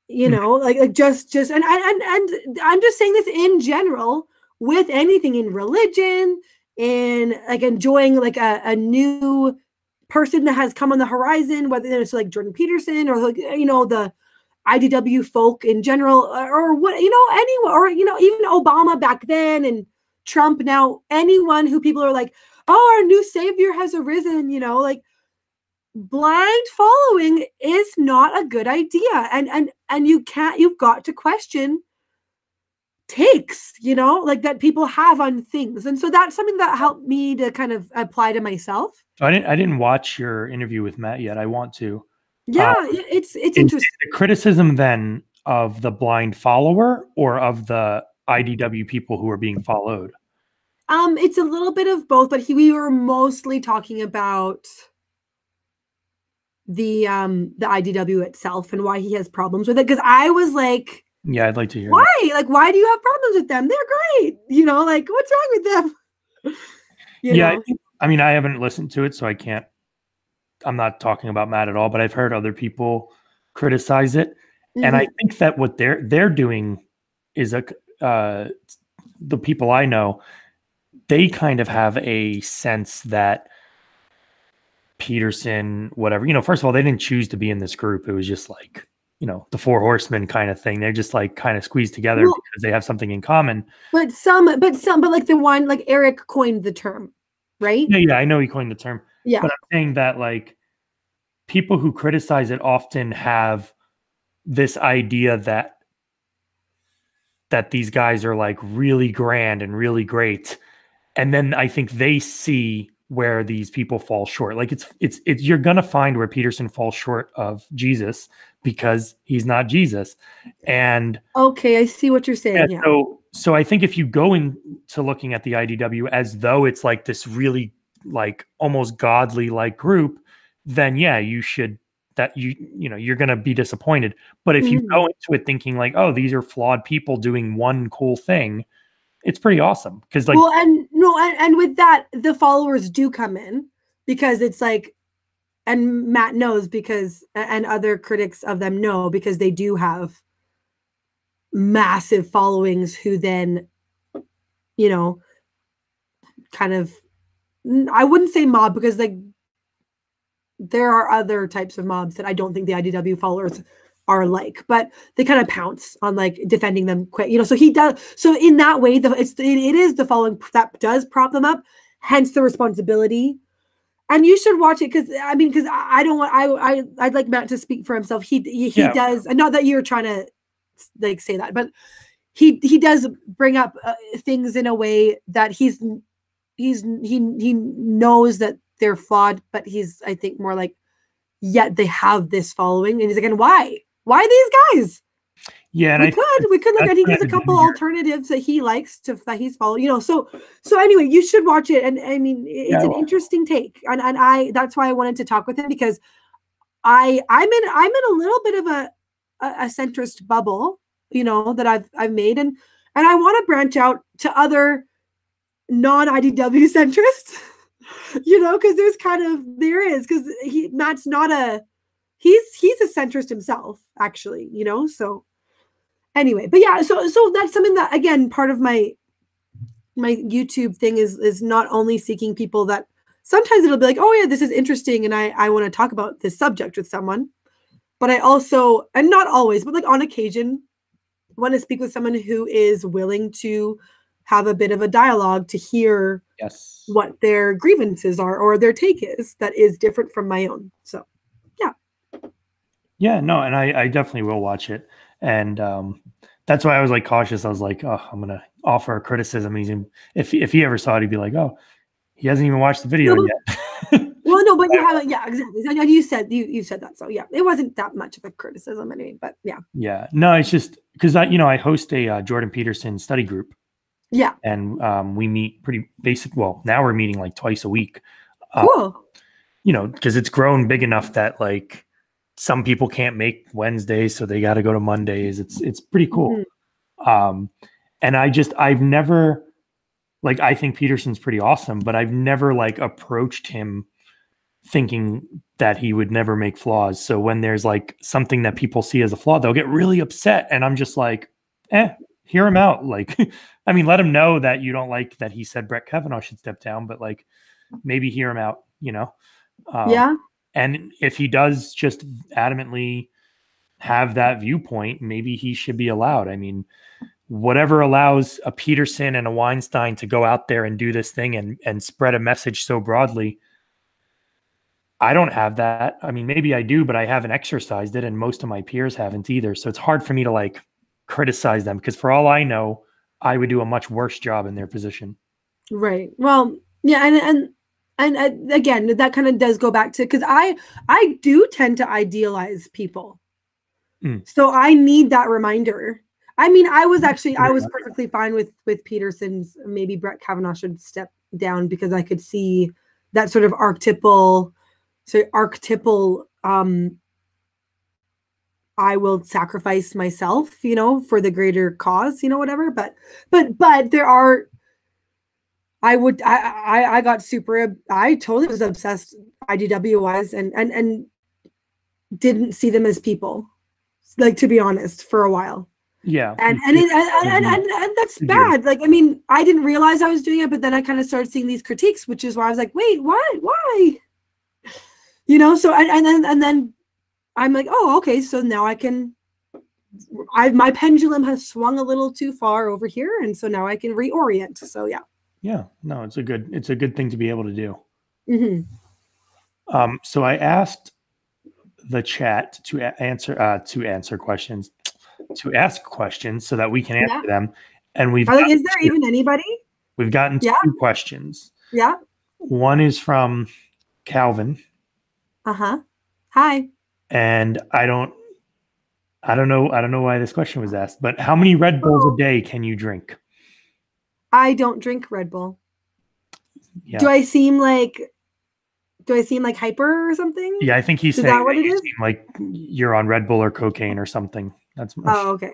Like just and I'm just saying this in general, with anything in religion, in like enjoying like a new person that has come on the horizon, whether it's like Jordan Peterson, or like, the IDW folk in general, or what, anyone, or even Obama back then, and Trump now, anyone who people are like, oh, our new savior has arisen, like, blind following is not a good idea. And you've got to question takes, like that people have on things. And so that's something that helped me to kind of apply to myself. So I didn't watch your interview with Matt yet. I want to. Yeah, it's Is interesting. the criticism then of the blind follower or of the IDW people who are being followed? It's a little bit of both, but we were mostly talking about the IDW itself and why he has problems with it. Because I was like, Yeah, I'd like to hear why? that. Like, why do you have problems with them? They're great. Like, what's wrong with them? Yeah, I mean, I haven't listened to it, so I'm not talking about Matt at all, but I've heard other people criticize it. And I think that what they're doing is the people I know, they kind of have a sense that Peterson, whatever, first of all, they didn't choose to be in this group. It was just like, the four horsemen kind of thing. They're just like kind of squeezed together because they have something in common. But like the one, like Eric coined the term, right? Yeah, I know he coined the term. Yeah. But I'm saying that like people who criticize it often have this idea that these guys are like really grand and really great. And then I think they see where these people fall short. Like it's you're gonna find where Peterson falls short of Jesus because he's not Jesus. And okay, I see what you're saying. Yeah. So I think if you go into looking at the IDW as though it's like this really like almost godly like group, then yeah, you should you're gonna be disappointed. But if you go into it thinking like, oh, these are flawed people doing one cool thing, it's pretty awesome. Because like, well, and no, and with that, the followers do come in, because it's like, and Matt knows, because, and other critics of them know, because they do have massive followings who then, kind of, I wouldn't say mob, because like there are other types of mobs that I don't think the IDW followers are like, but they kind of pounce on like defending them quick, you know. So he does. So in that way, it is the following that does prop them up. Hence the responsibility. And you should watch it because I mean, because I don't want I'd like Matt to speak for himself. He does, and not that you're trying to like say that, but he does bring up things in a way that he knows that they're flawed, but he's, I think, more like, yet they have this following, and he's like, and why these guys? Yeah, and we could look at, he gives a couple alternatives that he likes to, that he's following, you know. So anyway, you should watch it. And I mean, it's an interesting take. And I, that's why I wanted to talk with him, because I'm in a little bit of a centrist bubble, you know, that I've made. And I want to branch out to other non-IDW centrists, you know, because because Matt's not he's a centrist himself, actually, you know. So anyway, but yeah, so that's something that, again, part of my YouTube thing is not only seeking people that sometimes it'll be like, oh yeah, this is interesting, and I want to talk about this subject with someone, but I also, and not always, but like on occasion, want to speak with someone who is willing to have a bit of a dialogue to hear what their grievances are or their take is that is different from my own. So yeah, no, and I definitely will watch it. And that's why I was like cautious. I was like, oh, I'm gonna offer a criticism. If he ever saw it, he'd be like, oh, he hasn't even watched the video yet. Well, no, but you haven't. Yeah, exactly. And you said that. So yeah, it wasn't that much of a criticism anyway. But yeah. Yeah, no, it's just because I host a Jordan Peterson study group. Yeah. And we meet pretty basic. Well, now we're meeting like twice a week. Cool. You know, because it's grown big enough that like some people can't make Wednesdays, so they got to go to Mondays. It's pretty cool. Mm-hmm. And I've never, like, I think Peterson's pretty awesome, but I've never like approached him thinking that he would never make flaws. So when there's like something that people see as a flaw, they'll get really upset. And I'm just like, hear him out. Like, I mean, let him know that you don't like that he said Brett Kavanaugh should step down, but like maybe hear him out, you know? Yeah. And if he does just adamantly have that viewpoint, maybe he should be allowed. I mean, whatever allows a Peterson and a Weinstein to go out there and do this thing and spread a message so broadly. I don't have that. I mean, maybe I do, but I haven't exercised it, and most of my peers haven't either. So it's hard for me to like criticize them, because for all I know, I would do a much worse job in their position. Right. Well, yeah, and again, that kind of does go back to, because I do tend to idealize people. So I need that reminder. I mean, I was perfectly fine with Peterson's maybe Brett Kavanaugh should step down, because I could see that sort of archetypal I will sacrifice myself, you know, for the greater cause, you know, whatever. But there are, I got super, I totally was obsessed IDW wise and didn't see them as people, like, to be honest, for a while. Yeah. And that's bad. Like, I mean, I didn't realize I was doing it, but then I kind of started seeing these critiques, which is why I was like, wait, what? Why? You know, so and then I'm like, oh, okay, so now my pendulum has swung a little too far over here, and so now I can reorient. So yeah. Yeah, no, it's a good thing to be able to do. Mm-hmm. So I asked the chat to answer questions, to ask questions so that we can answer them, and is there even anybody? We've gotten two questions. Yeah. One is from Calvin. Hi. And I don't know why this question was asked, but how many Red Bulls a day can you drink? I don't drink Red Bull. Yeah. Do I seem like hyper or something? Yeah, I think he's saying that you seem like you're on Red Bull or cocaine or something. Oh, okay.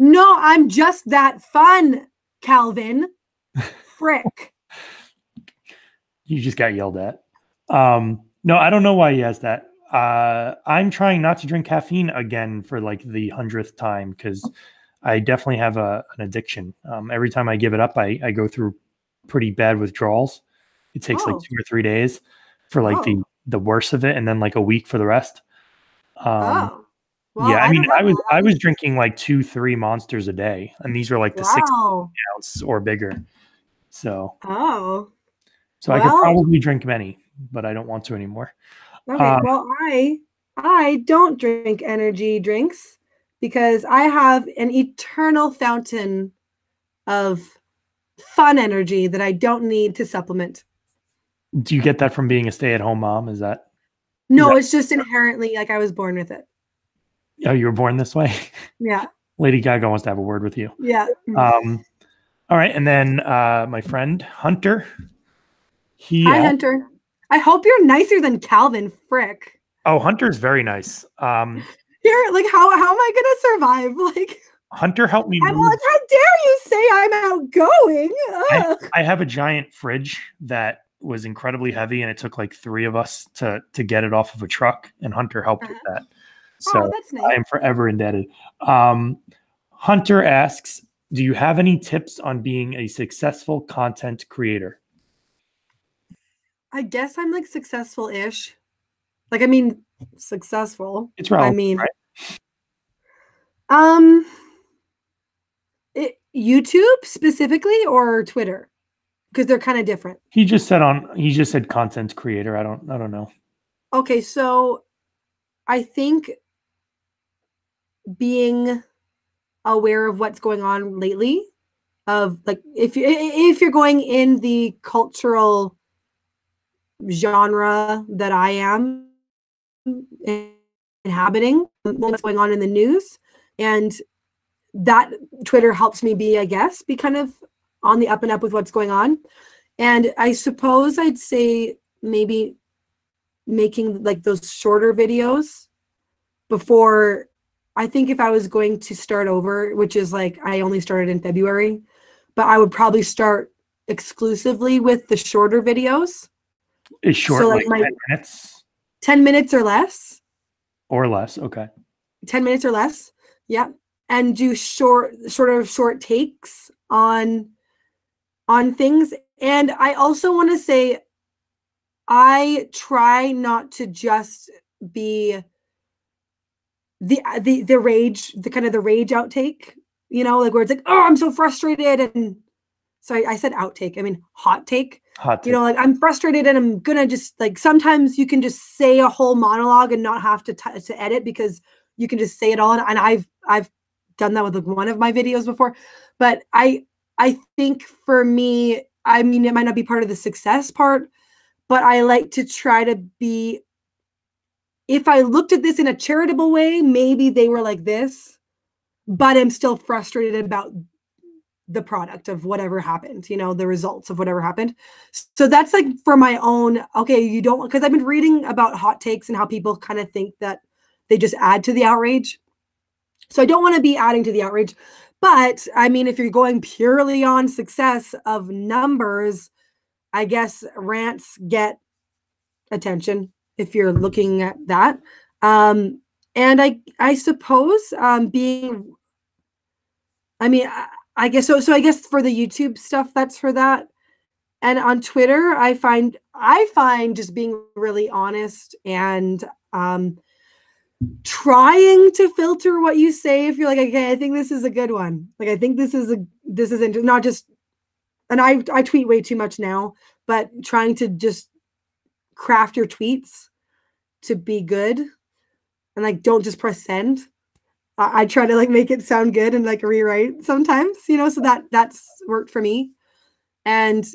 No, I'm just that fun, Calvin. Frick. You just got yelled at. No, I don't know why he has that. I'm trying not to drink caffeine again for like the 100th time, because I definitely have an addiction. Every time I give it up, I go through pretty bad withdrawals. It takes like 2 or 3 days for like the worst of it, and then like a week for the rest. Wow. Yeah, Well, I I mean, don't know. I was drinking like 2, 3 monsters a day, and these were like the 6 Wow. ounce or bigger. So, Oh, so I could well, probably drink many, but I don't want to anymore. okay. Um, Well, I don't drink energy drinks because I have an eternal fountain of fun energy that I don't need to supplement. do you get that from being a stay-at-home mom? Is No, that it's just inherently like I was born with it. oh, you were born this way? Yeah. Lady Gaga wants to have a word with you. Yeah. Um, all right, and then my friend Hunter, he Hi, asked, Hunter. I hope you're nicer than Calvin Frick. oh, Hunter's very nice. You're like, how am I gonna survive? Like, Hunter helped me I'm move. like, how dare you say I'm outgoing? Ugh. I have a giant fridge that was incredibly heavy, and it took like 3 of us to get it off of a truck, and Hunter helped with Uh-huh. that. Oh, So that's nice. I am forever indebted. Um, Hunter asks, do you have any tips on being a successful content creator? I guess I'm like successful-ish. Like, I mean, successful. It's I relevant, mean, right? um, YouTube specifically or Twitter? Because they're kind of different. He just said content creator. I don't know. Okay, so I think being aware of what's going on lately, of like if you're going in the cultural genre that I am inhabiting, what's going on in the news, and that Twitter helps me be kind of on the up and up with what's going on. And I suppose I'd say maybe making like those shorter videos before. I think if I was going to start over, which is like I only started in February, but I would probably start exclusively with the shorter videos. Is So short like like my 10 minutes 10 minutes or less, or less? Okay. 10 minutes or less. Yeah. And do short takes on things. And I also want to say I try not to just be the rage, the kind of the rage outtake, like where it's like, oh, I'm so frustrated. And sorry, I said outtake. I mean, hot take. Hot take. Like I'm frustrated and I'm gonna just like sometimes you can just say a whole monologue and not have to edit because you can just say it all. And I've done that with like one of my videos before, but I think for me, I mean, it might not be part of the success part, but I like to try to be. If I looked at this in a charitable way, maybe they were like this, but I'm still frustrated about the product of whatever happened, the results of whatever happened. So that's like for my own, okay, you don't, because I've been reading about hot takes and how people kind of think that they just add to the outrage. So I don't want to be adding to the outrage. But I mean, if you're going purely on success of numbers, I guess rants get attention if you're looking at that. And I suppose being I mean, I guess so. So I guess for the YouTube stuff, that's for that. And on Twitter, I find just being really honest and trying to filter what you say. If you're like, okay, I think this is a good one. Like, I think this is not just. And I tweet way too much now, but trying to just craft your tweets to be good and like don't just press send. I try to like make it sound good and like rewrite sometimes, so that's worked for me. And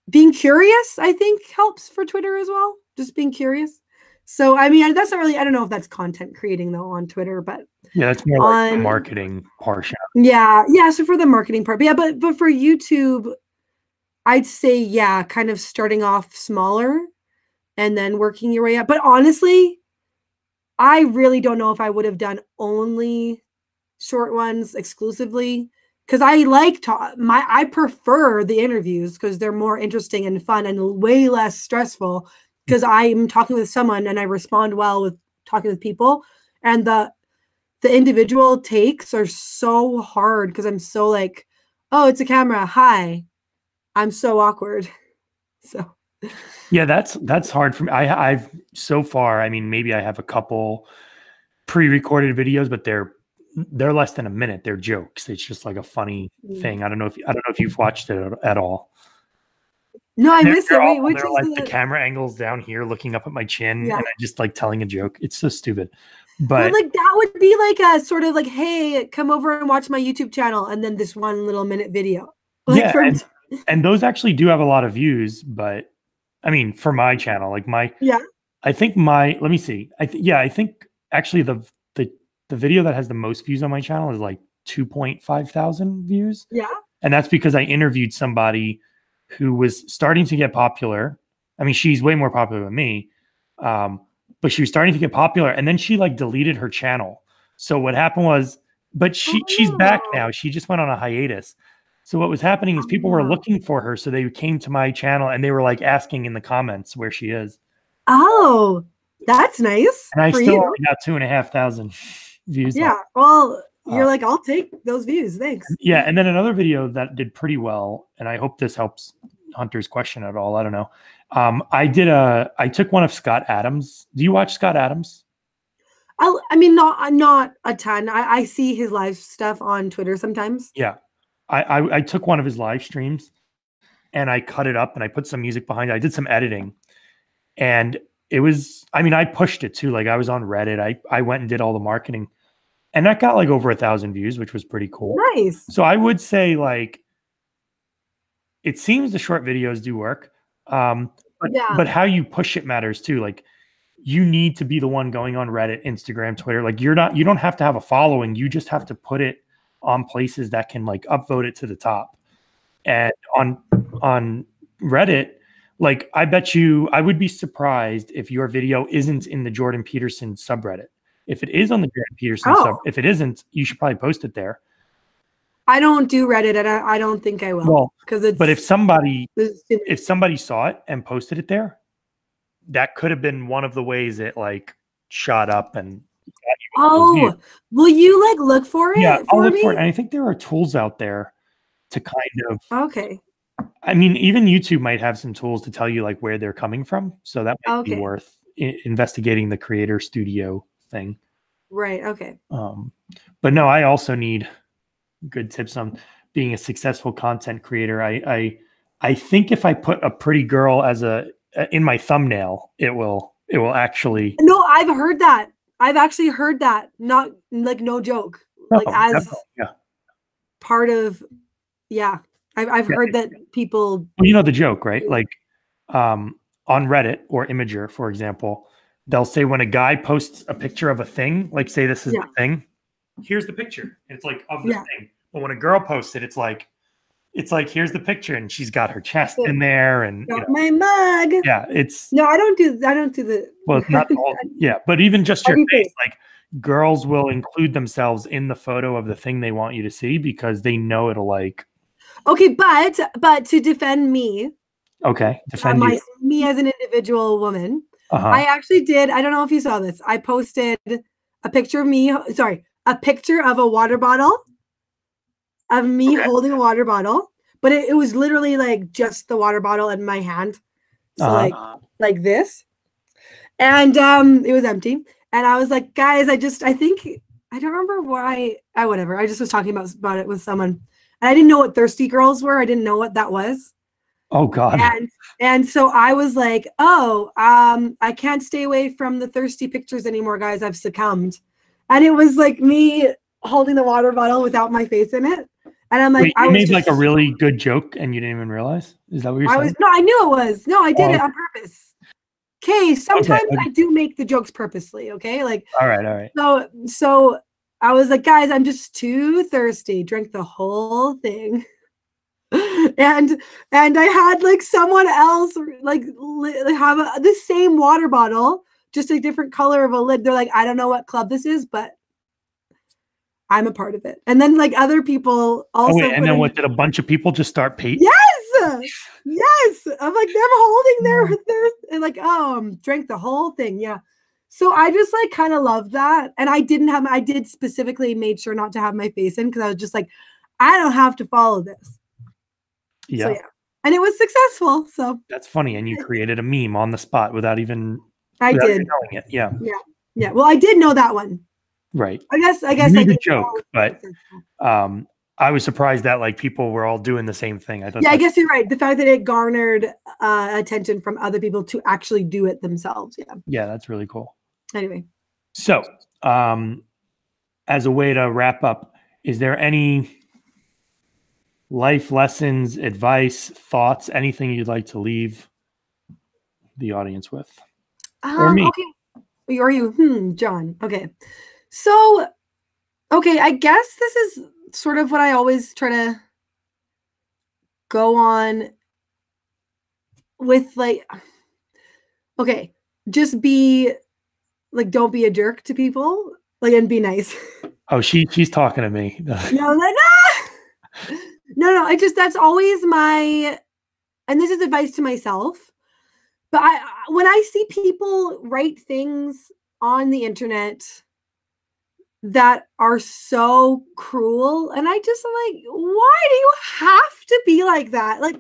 being curious, I think, helps for Twitter as well. Just being curious. So I mean, that's not really. I don't know if that's content creating though on Twitter, but Yeah, that's more like the on marketing portion. yeah. So for the marketing part, but yeah, but for YouTube, I'd say yeah, kind of starting off smaller and then working your way up. But honestly, I really don't know if I would have done only short ones exclusively because I prefer the interviews because they're more interesting and fun and way less stressful because I'm talking with someone and I respond well with talking with people, and the individual takes are so hard because I'm so like, oh, it's a camera, hi, I'm so awkward. So Yeah, that's hard for me. I've so far, I mean, maybe I have a couple pre-recorded videos, but they're less than a minute. They're jokes. It's just like a funny thing. I don't know if you've watched it at all. No, I missed it. Wait, Awful. which They're is like the camera angles down here, looking up at my chin, yeah. and I just like telling a joke. It's so stupid. Well, But like that would be like a sort of like, hey, come over and watch my YouTube channel, and then this one little minute video. Like yeah, and those actually do have a lot of views, but I mean, for my channel, like yeah, I think let me see. I think actually the video that has the most views on my channel is like 2.5 thousand views. yeah. And that's because I interviewed somebody who was starting to get popular. I mean, she's way more popular than me. But she was starting to get popular, and then she like deleted her channel. So what happened was, but she's back now. She just went on a hiatus. So what was happening is people were looking for her, so they came to my channel and they were like asking in the comments where she is. Oh, that's nice. And I still only got 2,500 views. Yeah. Well, you're like, I'll take those views. Thanks. Yeah. And then another video that did pretty well, and I hope this helps Hunter's question at all. I don't know. I took one of Scott Adams. Do you watch Scott Adams? I mean, not a ton. I see his live stuff on Twitter sometimes. Yeah. I took one of his live streams and I cut it up and I put some music behind it. I did some editing, and it was, I mean, I pushed it too. Like I was on Reddit. I went and did all the marketing, and that got like over 1,000 views, which was pretty cool. Nice. So I would say like, it seems the short videos do work. But how you push it matters too. Like you need to be the one going on Reddit, Instagram, Twitter. Like you don't have to have a following. You just have to put it on places that can like upvote it to the top. And on Reddit, like I bet you, I would be surprised if your video isn't in the Jordan Peterson subreddit. If it is on the Jordan Peterson if it isn't, you should probably post it there. I don't do Reddit, and I don't think I will. Well, but if somebody saw it and posted it there, that could have been one of the ways it like shot up and. Oh, will you like look for it? Yeah, I'll look for it. And I think there are tools out there to kind of. Okay. I mean, even YouTube might have some tools to tell you like where they're coming from, so that might be worth investigating the creator studio thing. Right. Okay. But no, I also need good tips on being a successful content creator. I think if I put a pretty girl as in my thumbnail, it will actually. No, I've heard that. I've actually heard that. Not like no joke. Like as part of I've heard that people. Well, you know the joke, right? Like on Reddit or Imager, for example, they'll say when a guy posts a picture of a thing, like say this is the thing, here's the picture. And it's like of the thing. But when a girl posts it, it's like here's the picture, and she's got her chest in there, and my mug. Yeah, it's no, I don't do the. Well, it's not all. Yeah, but even just your face, like girls will include themselves in the photo of the thing they want you to see because they know it'll like. Okay, but to defend me. Okay, defend you. Me as an individual woman. I actually did. I don't know if you saw this. I posted a picture of me. Sorry, a picture of a water bottle. Of me holding a water bottle, but it was literally like just the water bottle in my hand. So like this. And it was empty. And I was like, guys, I don't remember why whatever. I just was talking about it with someone. And I didn't know what thirsty girls were. I didn't know what that was. Oh God. And so I was like, I can't stay away from the thirsty pictures anymore, guys. I've succumbed. And it was like me holding the water bottle without my face in it. And I'm like, wait, you made like a really good joke and you didn't even realize? Is that what you're saying? No, I knew it was. No, I did it on purpose. Okay, sometimes I do make the jokes purposely. Okay, like all right. So I was like, guys, I'm just too thirsty. Drink the whole thing. and I had like someone else like have the same water bottle, just a different color of a lid. They're like, I don't know what club this is, but I'm a part of it. And then like other people also. And then what, did a bunch of people just start paying? Yes. I'm like them holding their and like, drank the whole thing. Yeah. So I just like kind of love that. And I did specifically made sure not to have my face in because I was just like, I don't have to follow this. Yeah. So, yeah. And it was successful. So that's funny. And you created a meme on the spot without even knowing it. Yeah. Yeah. Yeah. Well, I did know that one. Right. I guess You I made a did. joke, but I was surprised that like people were all doing the same thing. I thought Yeah, I that, guess you're right. The fact that it garnered attention from other people to actually do it themselves. Yeah. yeah, that's really cool. Anyway. So, as a way to wrap up, is there any life lessons, advice, thoughts, anything you'd like to leave the audience with, or me? Okay. Or you? John. Okay. So, okay, I guess this is sort of what I always try to go on with, like, okay, just be like, don't be a jerk to people, like, and be nice. Oh, she's talking to me. No, like, no, I just, that's always my, and this is advice to myself, but when I see people write things on the internet that are so cruel, and I just am like, why do you have to be like that? Like,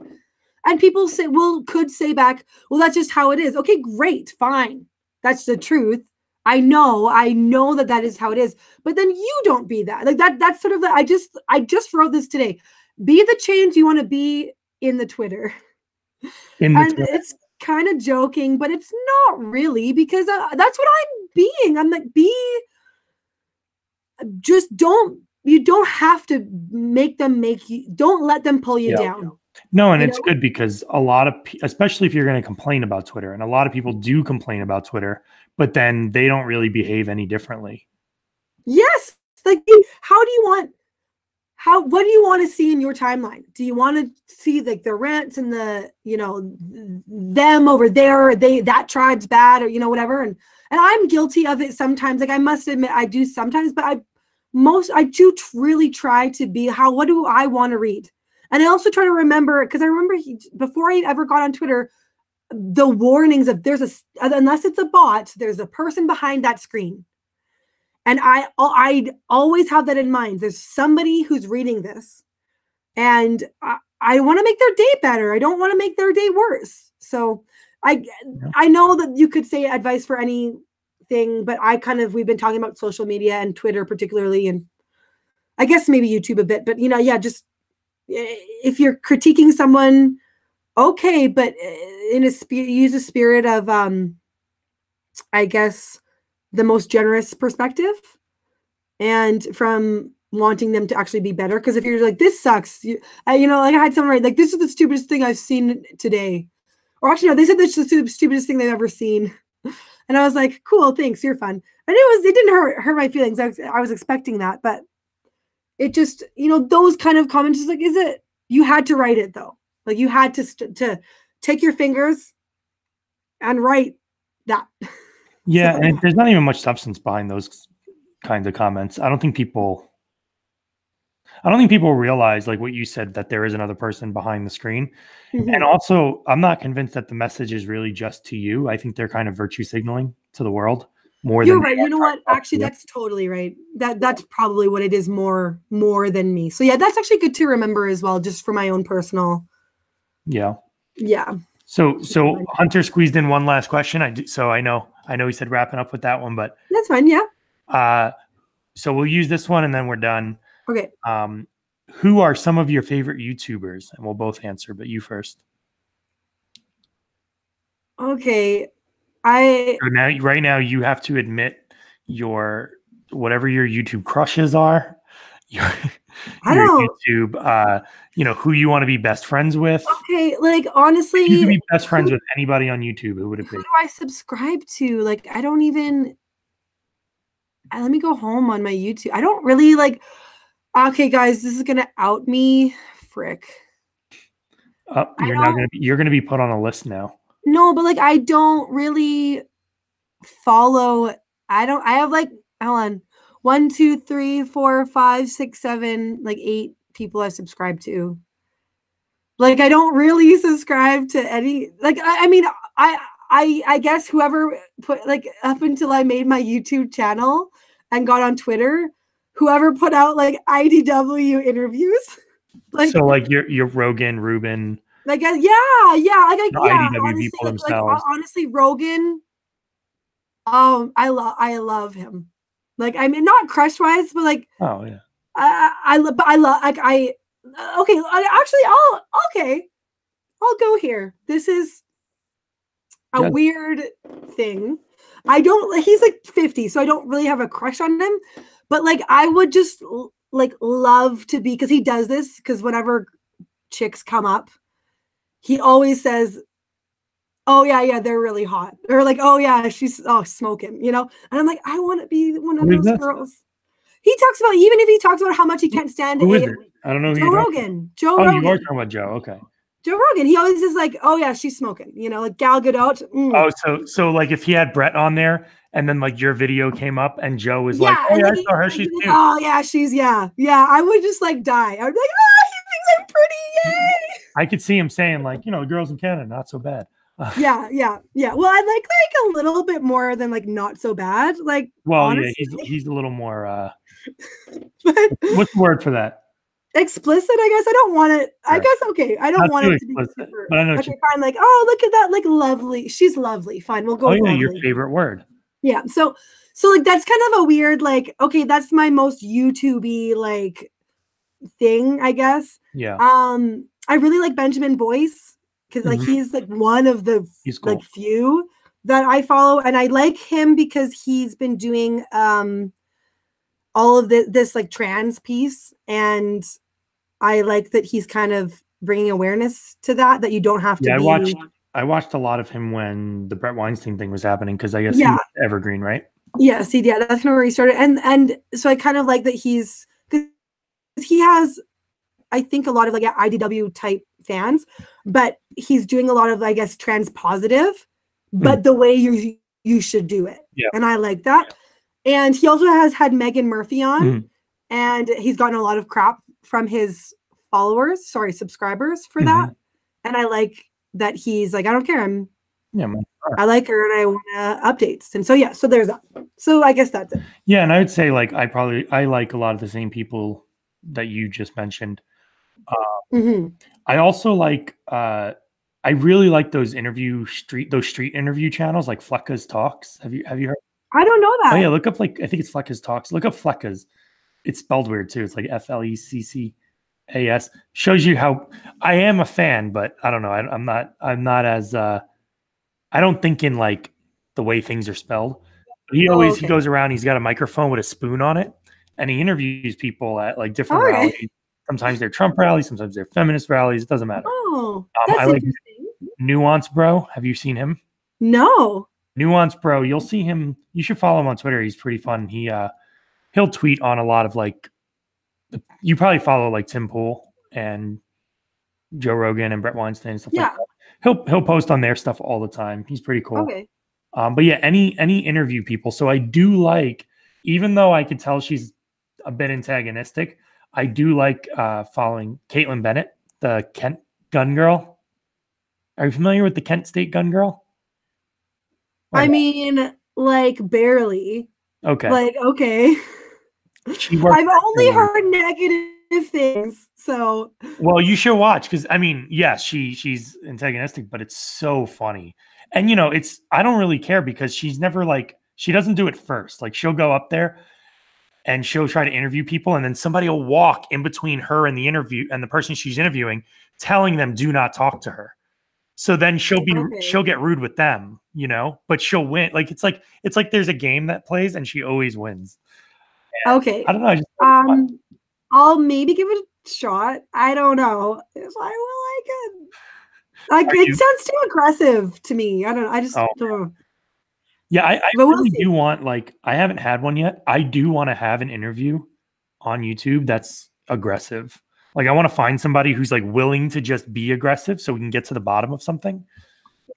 and people say, well, could say back, well, that's just how it is. Okay, great, fine, that's the truth. I know that is how it is, but then you don't be that. Like, that's sort of the, I just wrote this today. Be the change you want to be in the Twitter. In the And Twitter. it's kind of joking, but it's not really, because that's what I'm being. I'm like, just you don't have to make them make you, don't let them pull you Yeah. down. No, and it's good because a lot of, especially if you're going to complain about Twitter, and a lot of people do complain about Twitter, but then they don't really behave any differently. Yes. Like, what do you want to see in your timeline? Do you want to see like the rants and the, them over there, that tribe's bad, or, whatever. And I'm guilty of it sometimes. Like, I must admit I do sometimes, but I do really try to be, what do I want to read? And I also try to remember, because I remember before I ever got on Twitter, the warnings of unless it's a bot, there's a person behind that screen. And I always have that in mind. There's somebody who's reading this, and I want to make their day better. I don't want to make their day worse. So I know that you could say advice for anything, but we've been talking about social media and Twitter particularly, and I guess maybe YouTube a bit, but just if you're critiquing someone, okay, but use a spirit of, I guess, the most generous perspective, and from wanting them to actually be better. Because if you're like, this sucks, like I had someone write, like, this is the stupidest thing I've seen today, or actually no, they said this is the stupidest thing they've ever seen, and I was like, cool, thanks, you're fun. And it didn't hurt my feelings. I was expecting that, but it just, those kind of comments, just like, is it, you had to write it though, like you had to take your fingers and write that. Yeah, and there's not even much substance behind those kinds of comments. I don't think people realize, like what you said, that there is another person behind the screen. Mm-hmm. And also, I'm not convinced that the message is really just to you. I think they're kind of virtue signaling to the world more. You're right. You know what? Actually, that's totally right. That's probably what it is more than me. So yeah, that's actually good to remember as well, just for my own personal. Yeah. Yeah. So Hunter squeezed in one last question. I know he said wrapping up with that one, but that's fine. Yeah. So we'll use this one and then we're done. Okay. Who are some of your favorite YouTubers? And we'll both answer, but you first. Okay. Right now you have to admit whatever your YouTube crushes are. Your YouTube, who you want to be best friends with. Okay, like, honestly, if you could be best friends with anybody on YouTube, who would it be? Who do I subscribe to? Like, I don't even. Let me go home on my YouTube. I don't really like. Okay, guys, this is gonna out me. Frick. You're gonna be put on a list now. No, but like, I don't really follow. I have like, hold on, 1, 2, 3, 4, 5, 6, 7, like 8 people I subscribe to. Like, I don't really subscribe to any. Like, I mean, I guess whoever put, like, up until I made my YouTube channel and got on Twitter, whoever put out like IDW interviews. Like, so like your Rogan, Ruben. Like, yeah. Like, yeah, IDW honestly, people themselves. Honestly, Rogan. I love him. Like, I mean, not crush wise, but like, Oh yeah. I love, like, okay, actually, okay, I'll go here. This is a Yeah. weird thing. I don't, he's like 50, so I don't really have a crush on him, but like, I would just like love to be, because he does this, because whenever chicks come up, he always says, oh yeah, they're really hot, or like, oh yeah, she's smoking, you know. And I'm like, I want to be one of Who is those this? girls. He talks about, even if he talks about how much he can't stand Who is it? I don't know who Joe you're talking Rogan. Joe about. Oh, you are Rogan. talking about Joe. Okay. Joe Rogan. He always is like, oh yeah, she's smoking. You know, like Gal Gadot. Oh, so like if he had Brett on there and then like your video came up and Joe was like, Yeah, oh and yeah, like, I saw her, she's like, cute. oh yeah, she's yeah. I would just like die. I would be like, oh, he thinks I'm pretty. Yay! I could see him saying like, you know, girls in Canada not so bad. Yeah. Well, I like a little bit more than like not so bad. Like, Well, yeah, honestly, he's a little more. but What's the word for that? explicit. I guess I don't want it. I Right. guess okay. I don't Not want too it to be explicit, super. but I know what Okay, you. fine. Like, oh, look at that. Like, lovely. She's lovely. Fine, we'll go Oh with yeah, your lovely. favorite word. Yeah. So like that's kind of a weird, like, okay, that's my most YouTubey like thing, I guess. Yeah. I really like Benjamin Boyce, because like Mhm. he's like one of the He's cool. like few that I follow, and I like him because he's been doing all of this like trans piece, and I like that he's kind of bringing awareness to that you don't have to Yeah, be. I watched a lot of him when the Brett Weinstein thing was happening because I guess he Yeah. was Evergreen, right? Yeah, see, yeah, that's kind of where he started, and so I kind of like that he's, because he has, I think, a lot of like IDW type fans, but he's doing a lot of, I guess, trans positive, but the way you should do it. Yeah. And I like that. And he also has had Megan Murphy on, Mhm. and he's gotten a lot of crap from his subscribers for that. And I like that he's like, I don't care. I like her and I want updates. And so yeah, so there's that. So I guess that's it. Yeah, and I would say like I like a lot of the same people that you just mentioned. I also like I really like those street interview channels like Flecka's Talks. Have you heard? I don't know that. Oh yeah, look up like I think it's Flecka's Talks. Look up Flecka's. It's spelled weird too. It's like FLECCAS. Shows you how I am a fan, but I don't know. I'm not as I don't think in like the way things are spelled. He Okay. goes around, he's got a microphone with a spoon on it, and he interviews people at like different Okay. rallies. Sometimes they're Trump rallies, sometimes they're feminist rallies. It doesn't matter. Oh, that's I like interesting. Nuance Bro. Have you seen him? No. Nuance Bro. You'll see him. You should follow him on Twitter. He's pretty fun. He'll tweet on a lot of like. You probably follow like Tim Pool and Joe Rogan and Brett Weinstein and stuff like that. He'll post on their stuff all the time. He's pretty cool. Okay. But yeah, any interview people. So I do like, even though I could tell she's a bit antagonistic, I do like following Caitlin Bennett, the Kent gun girl. Are you familiar with the Kent State gun girl? I mean, like barely. Okay. Like, okay. I've only heard negative things. So well, you should watch because I mean, yes, she's antagonistic, but it's so funny. And you know, I don't really care because she's never like she doesn't do it first. Like she'll go up there and she'll try to interview people, and then somebody will walk in between her and the interview and the person she's interviewing, telling them do not talk to her. So then she'll get rude with them, you know, but she'll win. Like it's like there's a game that plays and she always wins. And okay. I don't know. I'll maybe give it a shot. I don't know if I will like it. Like it sounds too aggressive to me. I don't know. I just don't. Yeah, I really do want, like, I haven't had one yet. I do want to have an interview on YouTube that's aggressive. Like, I want to find somebody who's like willing to just be aggressive so we can get to the bottom of something.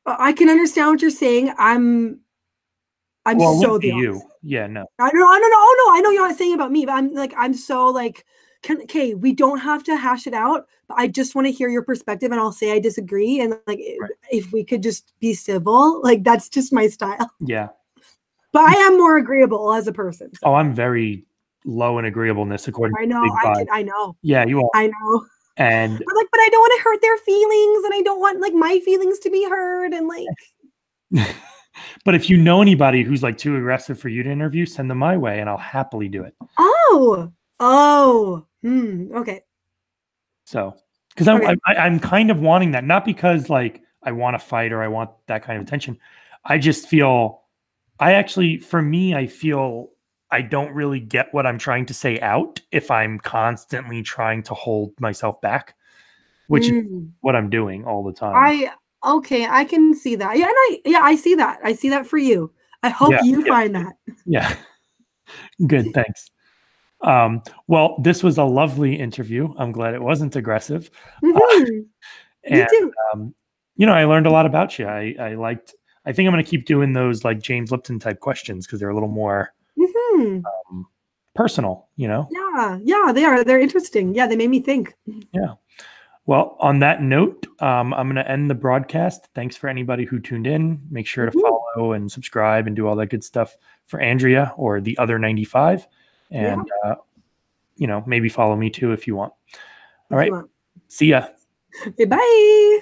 I can understand what you're saying. I'm so the you. Yeah, no. I don't know. Oh no, I know you're not saying about me, but I'm so like, okay, we don't have to hash it out, but I just want to hear your perspective, and I'll say I disagree, and like if we could just be civil, like that's just my style. Yeah. But I am more agreeable as a person. So. Oh, I'm very low in agreeableness according to know. I know. Yeah, you are. I know. And but I don't want to hurt their feelings, and I don't want like my feelings to be hurt, and like But if you know anybody who's like too aggressive for you to interview, send them my way and I'll happily do it. Oh, oh, okay, So, because okay. I'm kind of wanting that, not because like I want to fight or I want that kind of attention. I just feel, I actually, for me, I feel I don't really get what I'm trying to say out if I'm constantly trying to hold myself back, which is Mm. what I'm doing all the time. I okay, I can see that. Yeah, and I see that. I see that for you. I hope Yeah, you yeah, find that. yeah. Good, thanks. Well, this was a lovely interview. I'm glad it wasn't aggressive. Uh, Hmm. Me and too. um, I learned a lot about you. I think I'm going to keep doing those like James Lipton type questions because they're a little more Hmm. personal, Yeah, yeah, they are. They're interesting. Yeah, they made me think. Yeah. Well, on that note, I'm going to end the broadcast. Thanks for anybody who tuned in. Make sure to Mhm. follow and subscribe and do all that good stuff for Andrea or the other 95. Yeah, And, maybe follow me too if you want. All if you right. want. See ya. Okay, bye.